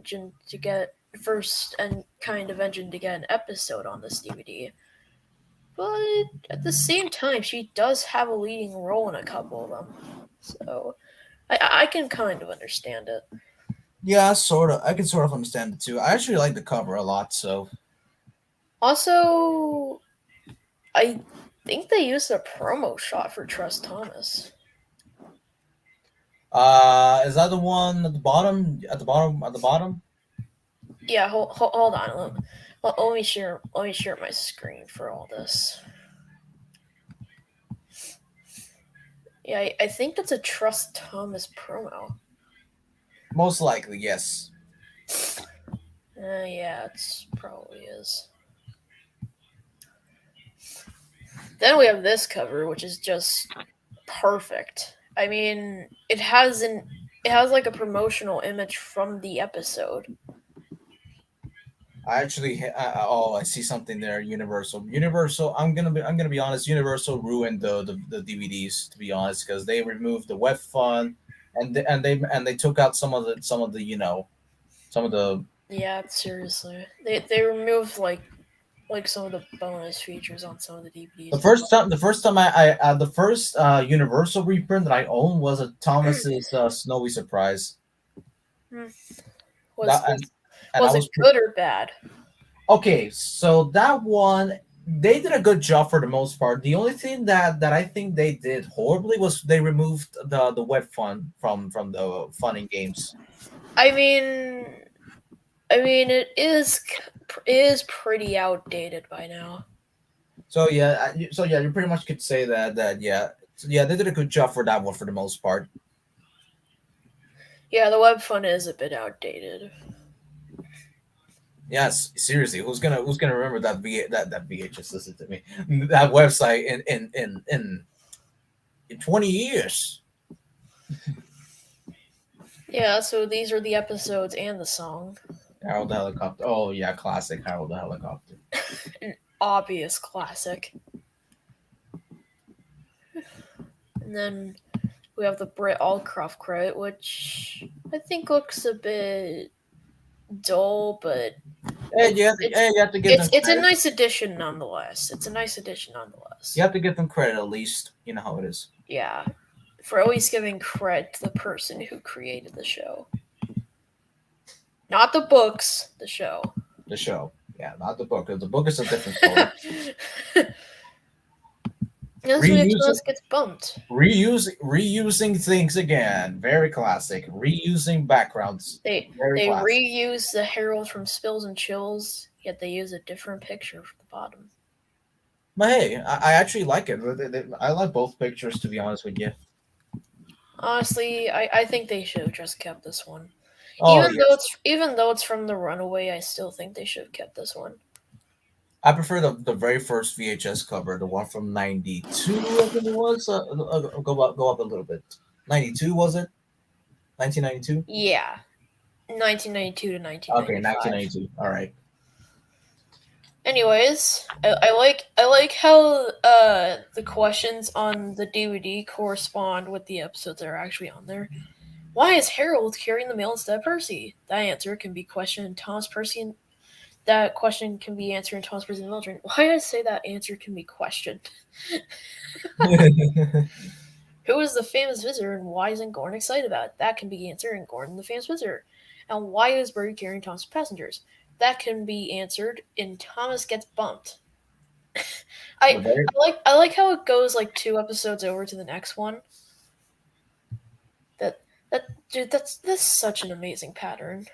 kind of engine to get an episode on this DVD. But at the same time, she does have a leading role in a couple of them. So I can kind of understand it. Yeah, sort of. I can sort of understand it too. I actually like the cover a lot. So, Also, I think they used a promo shot for Trust Thomas. is that the one at the bottom? At the bottom? At the bottom? Yeah, hold on. Let me share my screen for all this. Yeah, I think that's a Trust Thomas promo. Most likely, yes. Yeah, it probably is. Then we have this cover, which is just perfect. I mean, it has like a promotional image from the episode. I actually, oh, I see something there. Universal. I'm gonna be honest. Universal ruined the DVDs, to be honest, because they removed the web fun, and they took out some of the some of the Yeah, seriously. They removed like some of the bonus features on some of the the DVDs as first time the first time the first Universal reprint that I owned was a well. Thomas's Snowy Surprise. Hmm. That was and was and I was it was good or bad? Okay, so that one they did a good job for the most part. The only thing that I think they did horribly was they removed the web fun from the fun in games. I mean, it is pretty outdated by now. So yeah, you pretty much could say that yeah. So, yeah, they did a good job for that one for the most part. Yeah, the web fun is a bit outdated. Yes, seriously, who's gonna remember that VHS? Listen to me, that website in 20 years. Yeah, so these are the episodes and the song. Harold the Helicopter. Oh yeah, classic Harold the Helicopter. An obvious classic. And then we have the Brit Allcroft credit, which I think looks a bit dull, but And you have to give them it's a credit. nice addition nonetheless. It's a nice addition You nonetheless. have to give them credit at least. You know how it is. Yeah, for always giving credit to the person who created the show, not the books, the show. The show, yeah, not the book. The book is a different story. This week Reusing, Thomas gets bumped. reusing things again. Very classic. Reusing backgrounds. Very They classic. reuse the herald from Spills and Chills, yet they use a different picture for the bottom. But hey, I actually like it. I like both pictures, to be honest with you. Honestly, I think they should have just kept this one. Oh yes, Even though it's from the Runaway, I still think they should have kept this one. I prefer the very first VHS cover, the one from '92. I think it was. Go up a little bit. '92 was it? 1992. Yeah, 1992 to Okay, 1995. 1992. All right. Anyways, I like how the questions on the DVD correspond with the episodes that are actually on there. Why is Harold carrying the mail instead of Percy? That answer can be questioned in Thomas Percy and that question can be answered in Thomas Percy and Mildred. Why did I say that answer can be questioned? Who is the famous visitor and why isn't Gordon excited about it? That can be answered in Gordon the famous visitor. And why is Bertie carrying Thomas' passengers? That can be answered in Thomas gets bumped. The very I like how it goes like two episodes over to the next one. That that dude that's such an amazing pattern.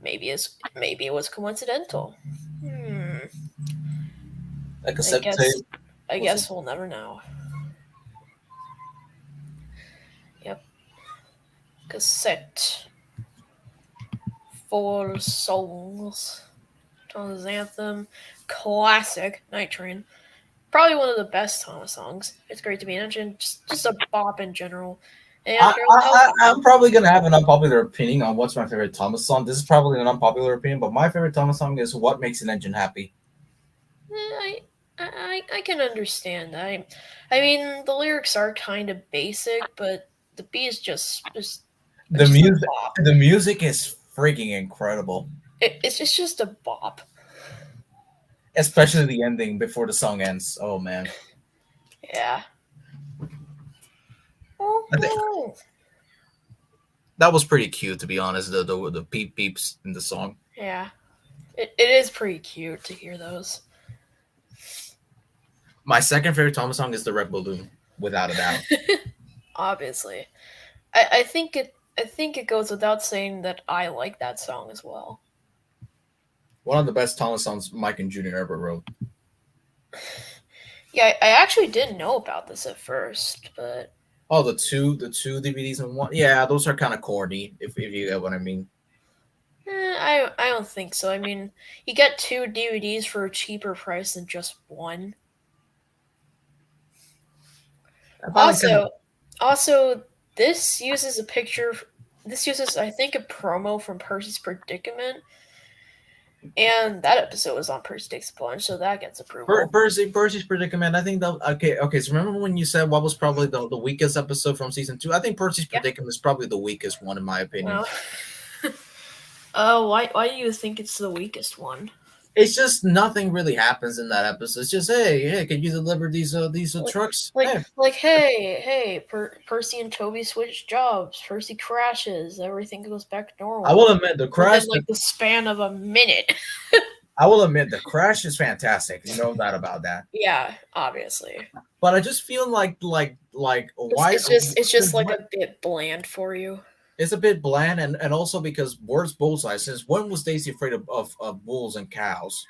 Maybe it was coincidental. Hmm. a I cassette guess tape I was a guess we'll never know. Yep. Cassette. For Souls, Thomas Anthem, classic Night Train. Probably one of the best Thomas songs. It's great to be mentioned. Just a bop in general. And I, Heroes I, Health. I'm probably gonna have an unpopular opinion on what's my favorite Thomas song. This is probably an unpopular opinion, but my favorite Thomas song is "What Makes an Engine Happy." I can understand. I mean the lyrics are kind of basic, but the beat is just The it's just a music, bop. the music is freaking incredible, It's just a bop. especially the ending before the song ends. Oh man, Yeah. I think that was pretty cute, to be honest. The peep peeps in the song. Yeah. It is pretty cute to hear those. My second favorite Thomas song is "The Red Balloon," without a doubt. Obviously. I think it goes without saying that I like that song as well. One of the best Thomas songs Mike and Junior ever wrote. Yeah, I actually didn't know about this at first, but Oh, the two DVDs in one. Yeah, those are kind of corny, if you get what I mean. I don't think so. I mean, you get two DVDs for a cheaper price than just one. I find it kind of Also, also this uses a picture. This uses, I think, a promo from Percy's Predicament, and that episode was on Percy Takes the Plunge, so that gets approval. Percy's predicament. I think that okay. So remember when you said what was probably the weakest episode from season two? I think Percy's Yeah. predicament is probably the weakest one in my opinion. Well, why do you think it's the weakest one? It's just nothing really happens in that episode. It's just hey, can you deliver these Like, trucks? like, Hey, like, hey, Percy and Toby switch jobs. Percy crashes. Everything goes back to I normal will admit the within crash. like the span of a minute. I will admit the crash is fantastic. No doubt about that. Yeah, obviously. But I just feel like why It's just since like when, a bit bland for you. it's a bit bland and also because where's Bullseye? Since when was Daisy afraid of bulls and cows?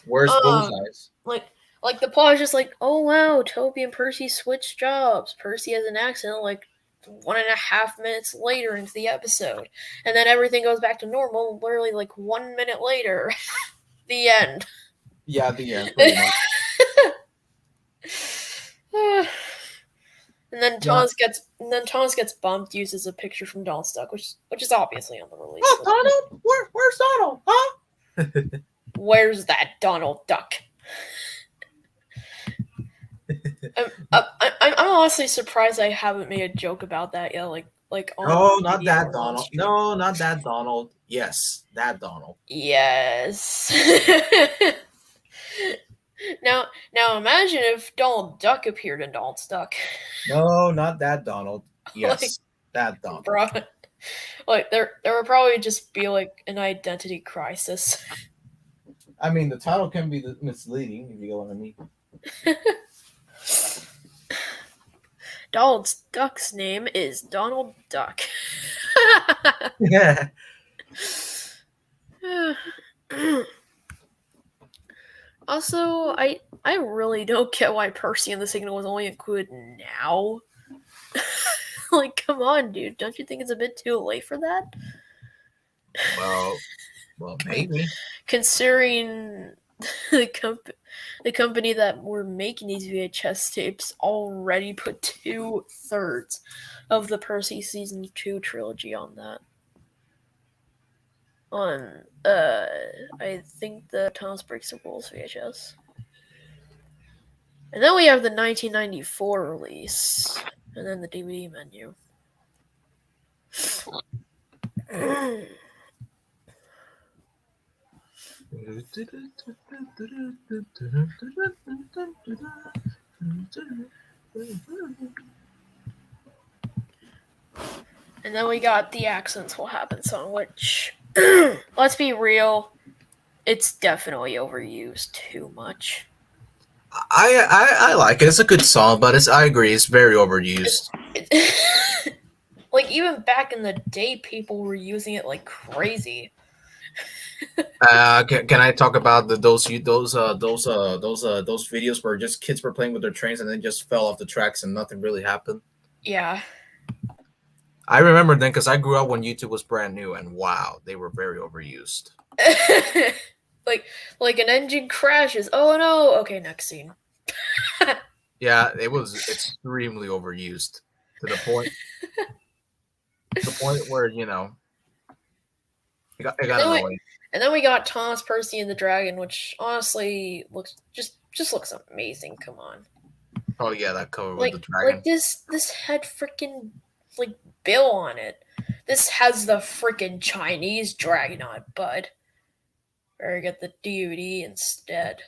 Where's um, Bullseyes? like like the plot is just like, oh wow, Toby and Percy switch jobs. Percy has an accident like 1.5 minutes later into the episode, and then everything goes back to normal. Literally like 1 minute later, the end. Yeah, the end, pretty much. Yeah. And then Thomas gets bumped, uses a picture from Donald Duck, which is obviously on the release. Oh, Donald, where's Donald? Huh? Where's that Donald Duck? I'm honestly surprised I haven't made a joke about that yet. Like on No, the not video that or on Donald. stream. No, not that Donald. Yes, that Donald. Yes. now imagine if Donald Duck appeared in Donald Duck. No, not that Donald. Like, Yes, that Donald. bro, like there would probably just be like an identity crisis. I mean, the title can be misleading if you get what I mean. Donald Duck's name is Donald Duck. Yeah. Also, I really don't get why Percy and the Signal was only included now. Like, come on, dude. Don't you think it's a bit too late for that? Well, maybe. Considering the company that were making these VHS tapes already put 2/3 of the Percy season 2 trilogy on that. On I think the Thomas Breaks the Rules VHS. And then we have the 1994 release, and then the DVD menu. And then we got the Accents Will Happen song, which, let's be real, it's definitely overused too much. I like it. It's a good song, but I agree. It's very overused. Like, even back in the day, people were using it like crazy. Can I talk about those videos where just kids were playing with their trains and then just fell off the tracks and nothing really happened? Yeah. I remember then because I grew up when YouTube was brand new, and wow, they were very overused. like like an engine crashes. Oh no. Okay, next scene. Yeah, it was extremely overused to the point where it got And then we annoying. and then we got Thomas Percy and the Dragon, which honestly looks just looks amazing. Come on. Oh yeah, that cover with the Like dragon. this had freaking like Bill on it. This has the freaking Chinese dragon on it, bud. Or get the DVD instead.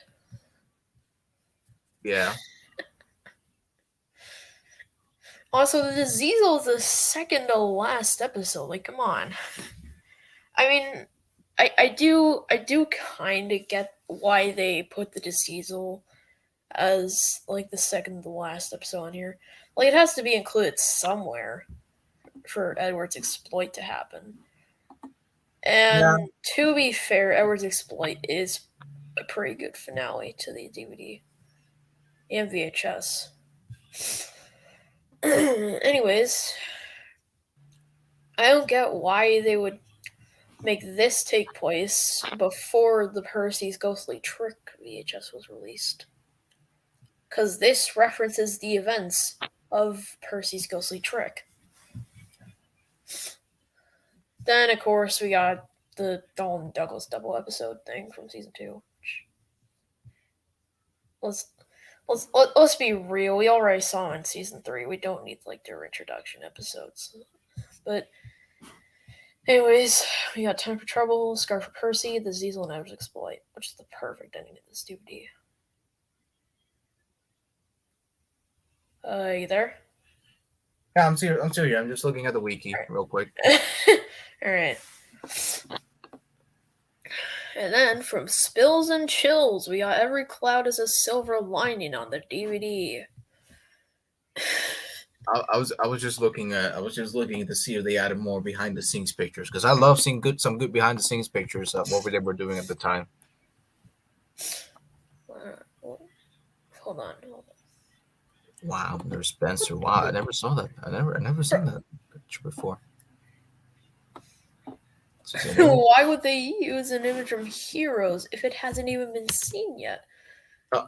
Yeah, Also, the Diesel is the second to last episode. Like, come on. I mean, I do kind of get why they put the Diesel as like the second to last episode on here. Like, it has to be included somewhere for Edward's exploit to happen. yeah, And to be fair, Edward's exploit is a pretty good finale to the DVD and VHS. Anyways, I don't get why they would make this take place before the Percy's Ghostly Trick VHS was released. Because this references the events of Percy's Ghostly Trick. Then, of course, we got the Dalton Douglas double episode thing from season 2. Let's let's be real. We already saw in season 3. We don't need like their introduction episodes. But anyways, we got Time for Trouble, Scar for Percy, the Ziesel and Edwards exploit, which is the perfect ending to this DVD. You there? yeah. I'm still here. I'm just looking at the wiki real quick. All right. And then from Spills and Chills, we got Every Cloud is a Silver Lining on the DVD. I was just looking to see if they added more behind the scenes pictures because I love seeing some good behind the scenes pictures of what they were doing at the time. Hold on. Wow, there's Spencer. Wow, I never saw that. I never seen that picture before. This is an image. Why would they use an image from Heroes if it hasn't even been seen yet? Oh,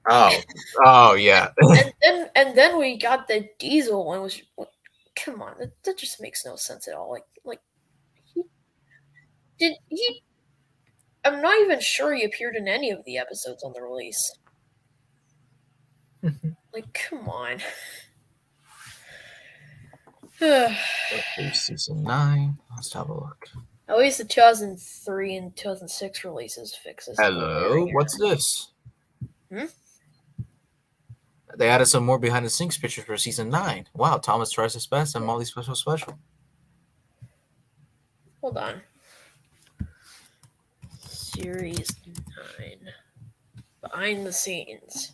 oh, oh yeah. And then we got the Diesel one, which come on, that just makes no sense at all. Like he did he? I'm not even sure he appeared in any of the episodes on the release. Like, come on. At Okay, season 9. Let's have a look. least the 2003 and 2006 releases fix this Hello, what's this? Hmm? They added some more behind the scenes pictures for season 9. Wow, Thomas tries his best and Molly special. Hold on. Series 9. Behind the scenes.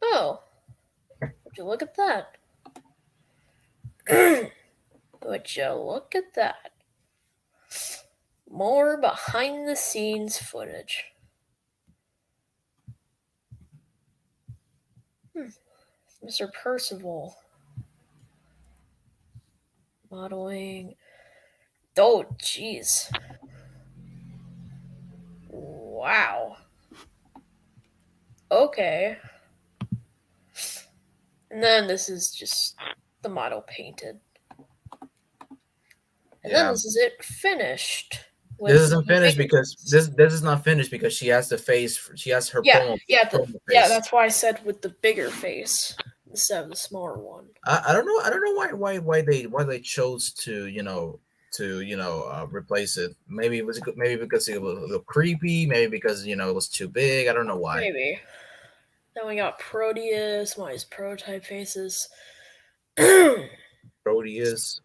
Oh, would you look at that? Would you look at that? More behind the scenes footage. Mr. Percival. Modeling. Oh, jeez. Wow. Okay. And then this is just the model painted. And then Yeah. this is it finished. This isn't finished because this is not finished because she has the face. She has her Yeah, promo yeah, face. that's why I said with the bigger face instead of the smaller one. I don't know. I don't know why they chose to replace it. Maybe because it was a little creepy. Maybe because it was too big. I don't know why. Maybe. Then we got Proteus, one of his prototype faces. Proteus,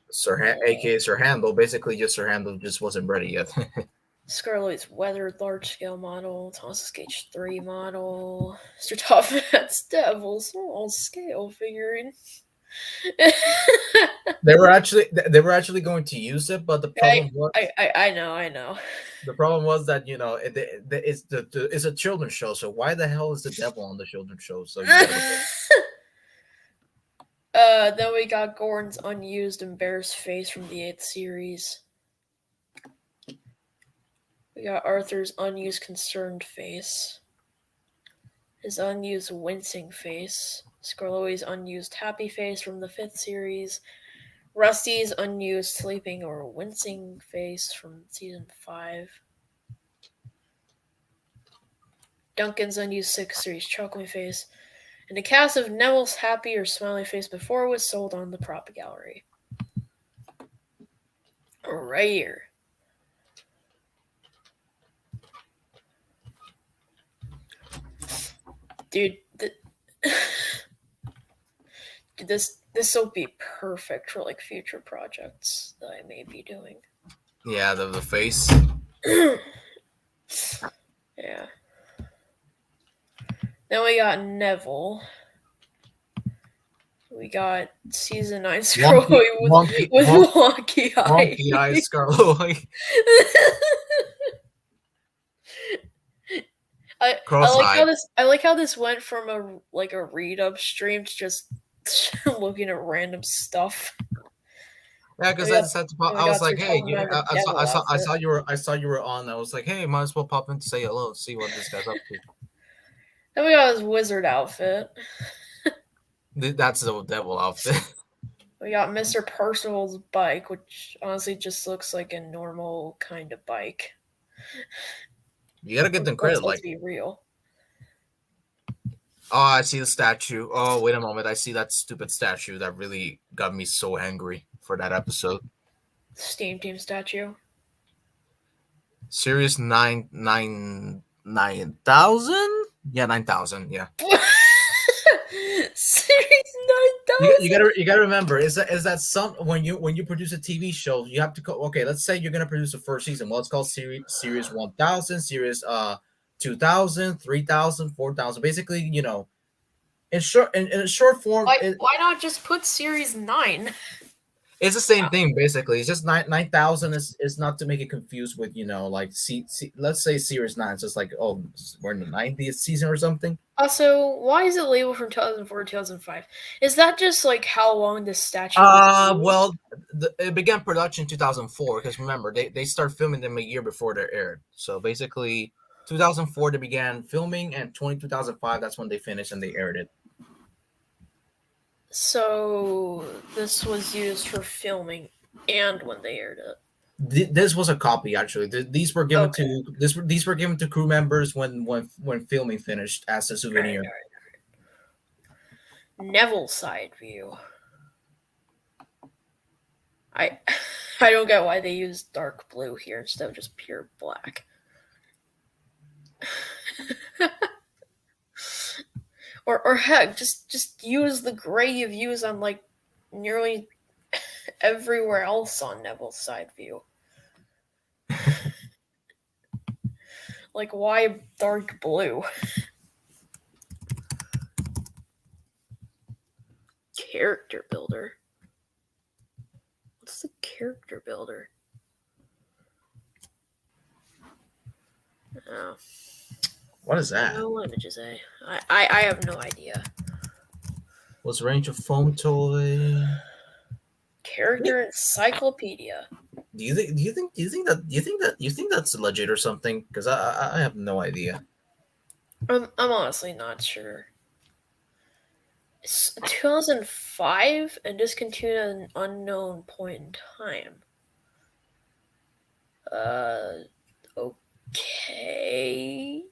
aka Sir Handle. Basically, just Sir Handle just wasn't ready yet. Scarlet's weathered large scale model, Thomas Gage 3 model, Mr. Toughat's Devil small scale figurine. they were actually going to use it, but I, I know, I know. the problem was that it's a children's show. So why the hell is the devil on the children's show? So you gotta. Then we got Gordon's unused embarrassed face from the 8th series. We got Arthur's unused concerned face. His unused wincing face. Scarloi's unused happy face from the 5th series. Rusty's unused sleeping or wincing face from season 5. Duncan's unused 6th series chuckling face. And a cast of Neville's happy or smiley face before it was sold on the prop gallery. Right here. Dude, dude, this will be perfect for like future projects that I may be doing. Yeah, the face. Yeah. Then we got Neville. We got season 9 Scarlet with wonky eyes. Wonky eyes, Scarlet. I like how this went from a read up stream to just looking at random stuff. Yeah, because I decided to pop. I was like, hey, I saw you were on. I was like, hey, might as well pop in to say hello, see what this guy's up to. Then we got his wizard outfit. That's the devil outfit. We got Mr. Percival's bike, which honestly just looks like a normal kind of bike. You gotta get them credit. Let's be real. Oh, I see the statue. Oh, wait a moment. I see that stupid statue that really got me so angry for that episode. Steam Team statue. Series 9,000? Yeah, 9,000. Yeah. Series 9,000. You gotta remember is that some when you produce a TV show you have to go. Okay, let's say you're gonna produce the first season. Well, it's called series 1,000, series 2,000, 3,000, 4,000. Basically, in short form. Why not just put series 9? It's the same thing basically. It's just 9,000 is not to make it confused with like let's say series 9. It's just like, oh, we're in the 90th season or something. Also, why is it labeled from 2004 to 2005? Is that just like how long this statue? Well, it began production in 2004 because remember they start filming them a year before they're aired. So basically, 2004 they began filming, and 2005 that's when they finished and they aired it. So this was used for filming and when they aired it. This was a copy actually. These were given to these were given to crew members when filming finished as a souvenir. Right. Neville side view. I don't get why they use dark blue here instead of just pure black. or heck, just use the gray you've used on like nearly everywhere else on Neville's side view. Like, why dark blue? Character builder. What's the character builder? Oh. What is that? No images, eh? I have no idea. What's range of foam toy? Character encyclopedia. Do you think that's legit or something? Because I have no idea. I'm honestly not sure. It's 2005 and discontinued at an unknown point in time. Okay.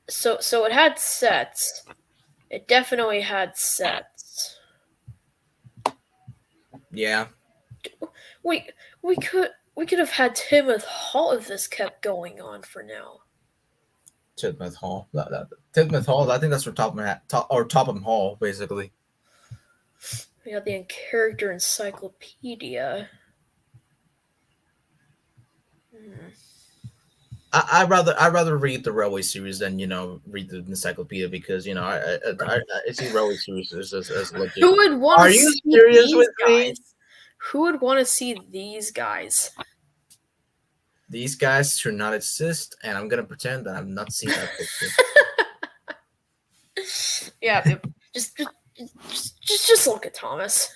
So it had sets. It definitely had sets. Yeah. Wait, we could have had Timoth Hall if this kept going on for now. Timoth Hall. Timoth Hall. I think that's for Topham Hall, basically. We got the character encyclopedia. I rather read the Railway series than read the encyclopedia because I see Railway series as legit. Who would want to Are you see serious these with me? guys? Who would want to see these guys? These guys should not exist, and I'm gonna pretend that I've not seen that picture. Yeah, just look at Thomas.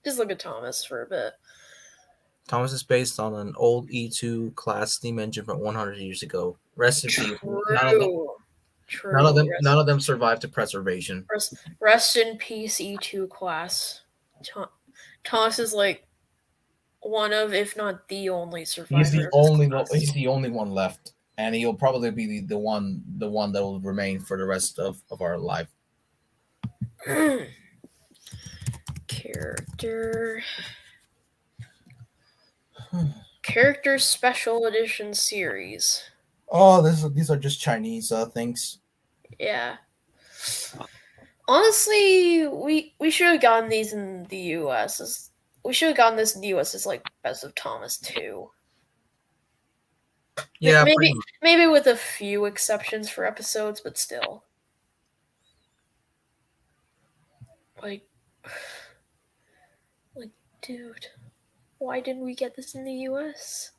Just look at Thomas for a bit. Thomas is based on an old E2 class steam engine from 100 years ago. Rest in peace. None of them, True. none of True. them, none of them survived to preservation. Rest in peace, E2 class. Thomas is like one of, if not the only survivor of his class. He's the only one left, and he'll probably be the one that will remain for the rest of our life. Character. Character Special Edition series. Oh, these are just Chinese things. Yeah. Honestly, we should have gotten these in the U.S. We should have gotten this in the U.S. as like Best of Thomas 2. Yeah, pretty Maybe with a few exceptions for episodes, but still. Like, dude, why didn't we get this in the US?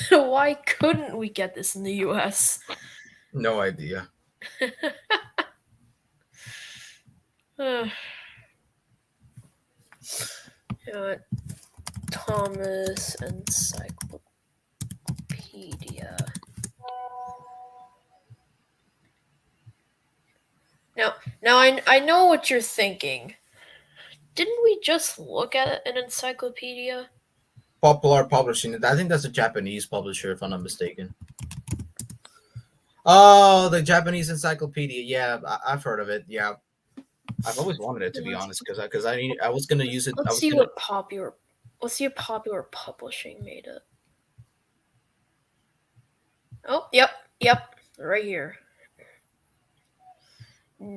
Why couldn't we get this in the US? no idea. Thomas Encyclopedia. Now I know what you're thinking. Didn't we just look at an encyclopedia? Popular Publishing. I think that's a Japanese publisher, if I'm not mistaken. Oh, the Japanese encyclopedia. Yeah, I've heard of it. Yeah, I've always wanted it, to be honest, because I was gonna use it. I Let's was see gonna. what popular. Let's see if Popular Publishing made it. Oh, yep, right here.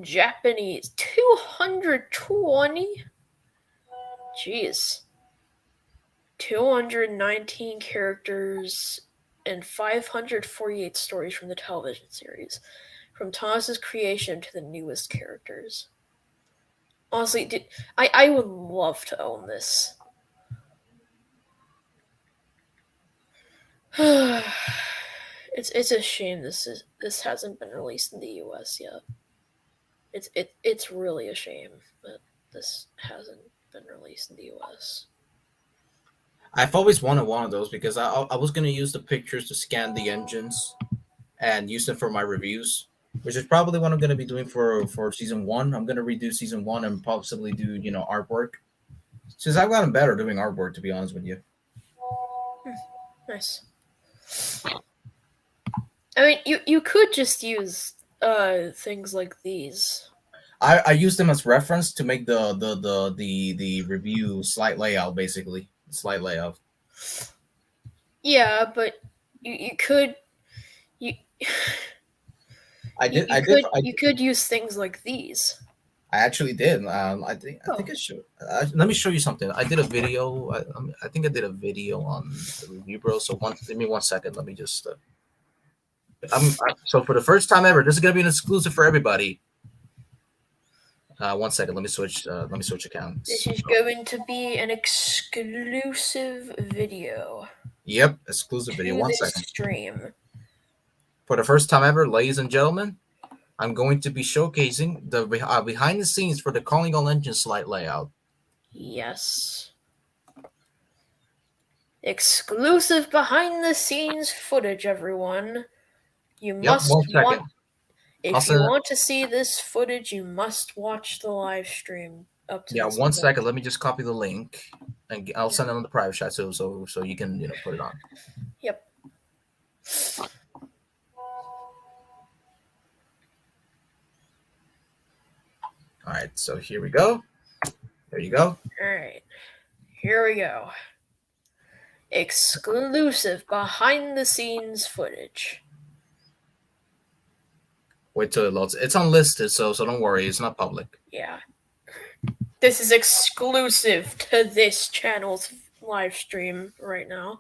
Japanese 220. Jeez. 219 characters and 548 stories from the television series, from Thomas's creation to the newest characters. Honestly, I would love to own this. It's a shame this hasn't been released in the U.S. yet. It's really a shame that this hasn't been released in the U.S. I've always wanted one of those because I was gonna use the pictures to scan the engines and use them for my reviews, which is probably what I'm gonna be doing for season one. I'm gonna redo season one and possibly do artwork. Since I've gotten better doing artwork, to be honest with you. Nice. I mean, you could just use things like these. I use them as reference to make the review slide layout, basically slide layout. Yeah, but you could you I did. you could use things like these. I actually did. I think I should. Let me show you something. I did a video. I think I did a video on the review, bro. So give me 1 second. Let me just. So for the first time ever, this is gonna be an exclusive for everybody. 1 second. Let me switch. Let me switch accounts. This is going to be an exclusive video. Yep, exclusive video. To 1 second. Stream. For the first time ever, ladies and gentlemen, I'm going to be showcasing the behind the scenes for the Calling All Engines slide layout. Yes. Exclusive behind the scenes footage, everyone. You must want. If you want to see this footage, you must watch the live stream up to this 1 second. Let me just copy the link, and I'll send it on the private chat so you can put it on. Yep. All right, so here we go. There you go. All right, here we go. Exclusive behind the scenes footage. Wait till it loads. It's unlisted, so don't worry. It's not public. Yeah. This is exclusive to this channel's live stream right now.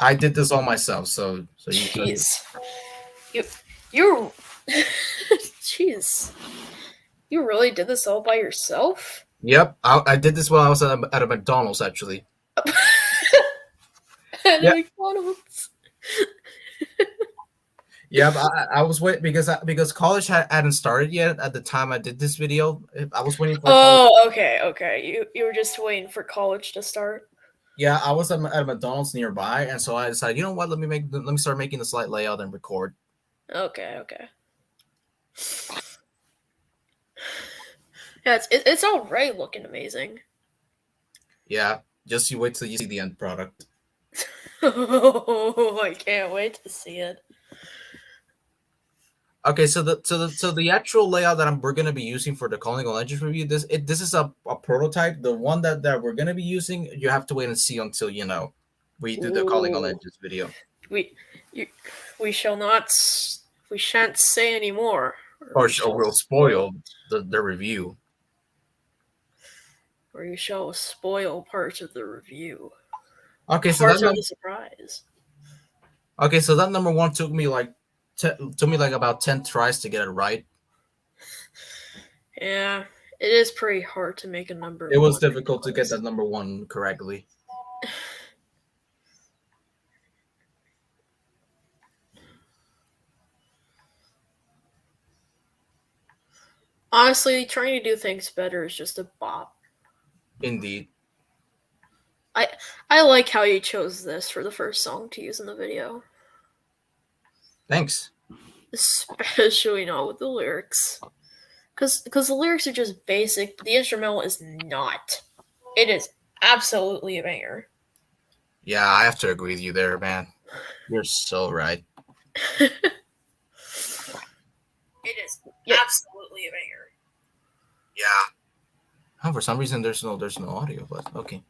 I did this all myself. So you. Jeez. You you Jeez. You really did this all by yourself? Yep, I did this while I was at a McDonald's actually. At a Yeah, McDonald's. yep. I was waiting because college hadn't started yet at the time I did this video. I was waiting for college. Oh, okay, okay. You were just waiting for college to start. Yeah, I was at a McDonald's nearby, and so I decided, you know what? Let me start making the slide layout and record. Okay, okay. Yeah, it's already looking amazing. Yeah, just you wait till you see the end product. Oh, I can't wait to see it. Okay, so the actual layout that we're gonna be using for the Calling All Legends review, this is a prototype. The one that we're gonna be using, you have to wait and see until we do the Calling All Ooh, Legends video, we you, we shall not we shan't say any more, or or we shall we'll spoil, spoil the review. or you shall spoil parts of the review, Okay, so parts of the surprise. that number one took me like about 10 tries to get it right. Yeah, it is pretty hard to make a number It was one difficult to get necklace. that number one correctly. Honestly, trying to do things better is just a bop. Indeed. I I like how you chose this for the first song to use in the video, Thanks. especially not with the lyrics, because the lyrics are just basic. But the instrumental is not. It is absolutely a banger. Yeah, I have to agree with you there, man. You're so right. It is Yeah. absolutely a banger. Yeah. Oh, for some reason there's no audio, but okay.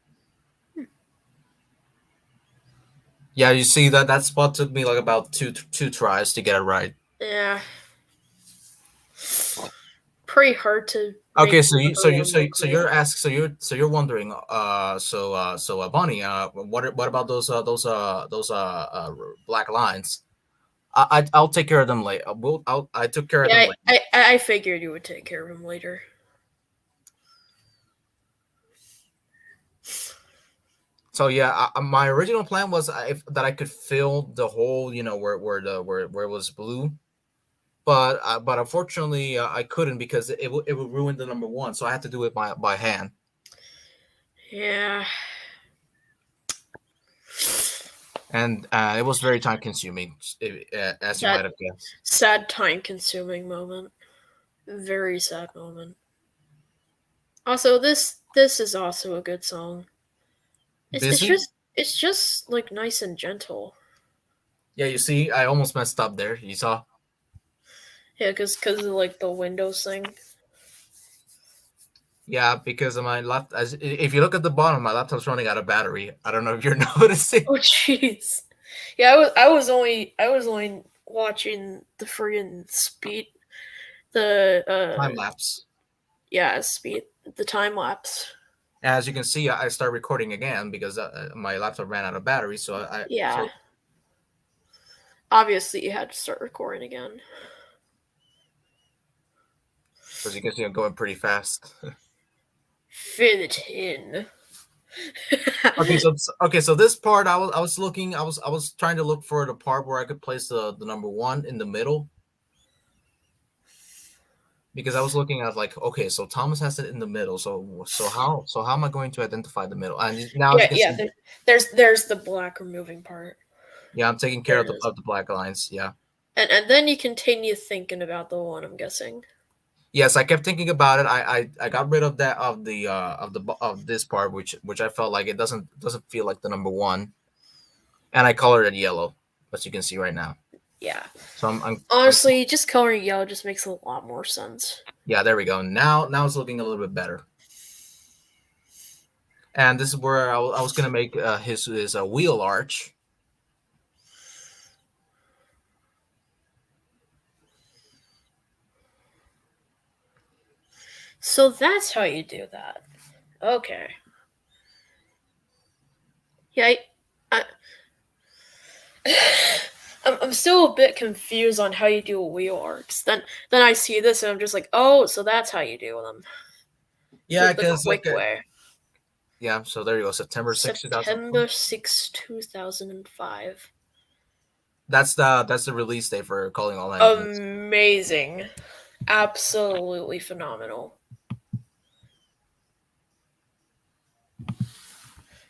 Yeah, you see that spot took me like about two tries to get it right. Yeah, pretty hard to Okay, make the number one look good. you're wondering Bonnie, what about those black lines? I'll take care of them later. I took care of them Yeah, later. I figured you would take care of him later. So yeah, my original plan was that I could fill the whole, where it was blue, but unfortunately I couldn't because it would ruin the number one. So I had to do it by hand, Yeah. and it was very time consuming, as you Sad, might have guessed. sad, time-consuming moment. Very sad moment. Also, this is also a good song. Busy? It's just like nice and gentle. Yeah, you see, I almost messed up there. You saw? Yeah, cause of like the Windows thing. Yeah, because of my lap. If you look at the bottom, my laptop's running out of battery. I don't know if you're noticing. Oh jeez. Yeah, I was only watching the friggin' speed, the Time lapse. yeah, speed, the time lapse. As you can see, I start recording again because my laptop ran out of battery. So Yeah, obviously you had to start recording again. as you can see, I'm going pretty fast. Fit it in. So this part, I was trying to look for the part where I could place the number one in the middle, because I was looking at like, okay, so Thomas has it in the middle. So how am I going to identify the middle? And now, as Yeah, you can yeah. see, There's the black removing part. yeah, I'm taking care There of it the is. black lines. Yeah. And then you continue thinking about the one. I'm guessing. Yes, I kept thinking about it. I got rid of that of this part, which I felt like it doesn't feel like the number one, and I colored it yellow, as you can see right now. Yeah. So I'm Honestly, just coloring yellow just makes a lot more sense. yeah, there we go. Now it's looking a little bit better. And this is where I was gonna make his wheel arch. So that's how you do that. Okay. Yeah. I'm still a bit confused on how you do wheel arcs. Then I see this and I'm just like, oh, so that's how you do them. Yeah, The because quick way. yeah. So there you go. September 6th, 2004. September 6, 2005. That's the release date for Calling All Engines. Amazing. Absolutely phenomenal.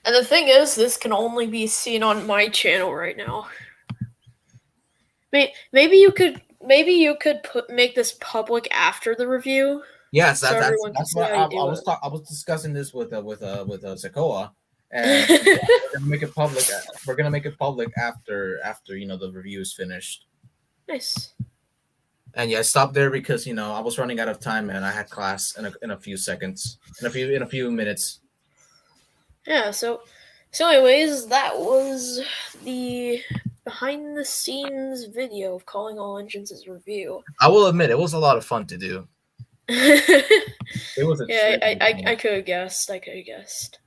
And the thing is, this can only be seen on my channel right now. Maybe you could make this public after the review, Yes, so everyone can that's see what how you do I was discussing this with Sekoa, and it. we're gonna make it public. We're gonna make it public after the review is finished. Nice. And yeah, I stopped there because I was running out of time and I had class in a few seconds, in a few minutes. Yeah. So anyways, that was the behind the scenes video of Calling All Engines' review. I will admit it was a lot of fun to do. Yeah, It was extremely I fun. could have guessed. I could have guessed.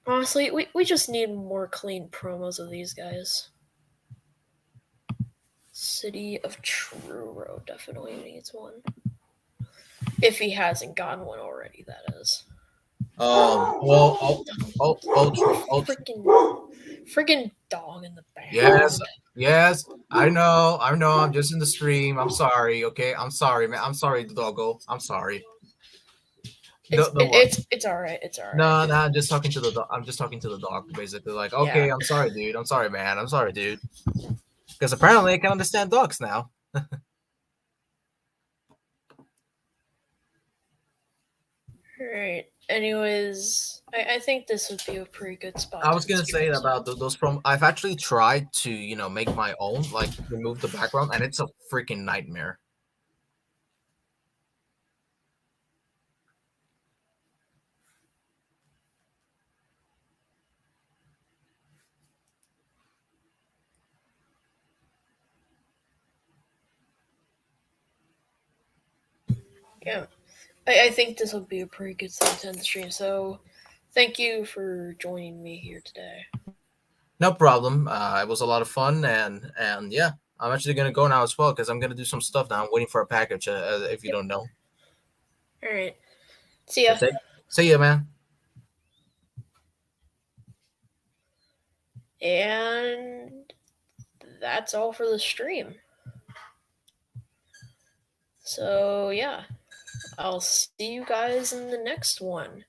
Honestly, we just need more clean promos of these guys. City of Truro definitely needs one. If he hasn't gotten one already, that is. Well, ultra. Freaking dog in the Yes, background. yes. I know. I'm just in the stream. I'm sorry. Okay, I'm sorry, man. I'm sorry, doggo. I'm sorry. The what? It's all right. It's all right. No, no. I'm just talking to the. I'm just talking to the dog. Basically, like, Yeah. okay, I'm sorry, dude. I'm sorry, man. I'm sorry, dude. Because apparently I can understand dogs now. All right. Anyways, I think this would be a pretty good spot I to was end the gonna say stream. about So. those from. I've actually tried to make my own, like remove the background, and it's a freaking nightmare. Yeah. I think this would be a pretty good spot to end the stream. So, thank you for joining me here today. No problem. It was a lot of fun, and yeah, I'm actually gonna go now as well because I'm gonna do some stuff now. I'm waiting for a package. If you Yep. don't know, All right. See ya. that's it. See ya, man. And that's all for the stream. So, yeah. I'll see you guys in the next one.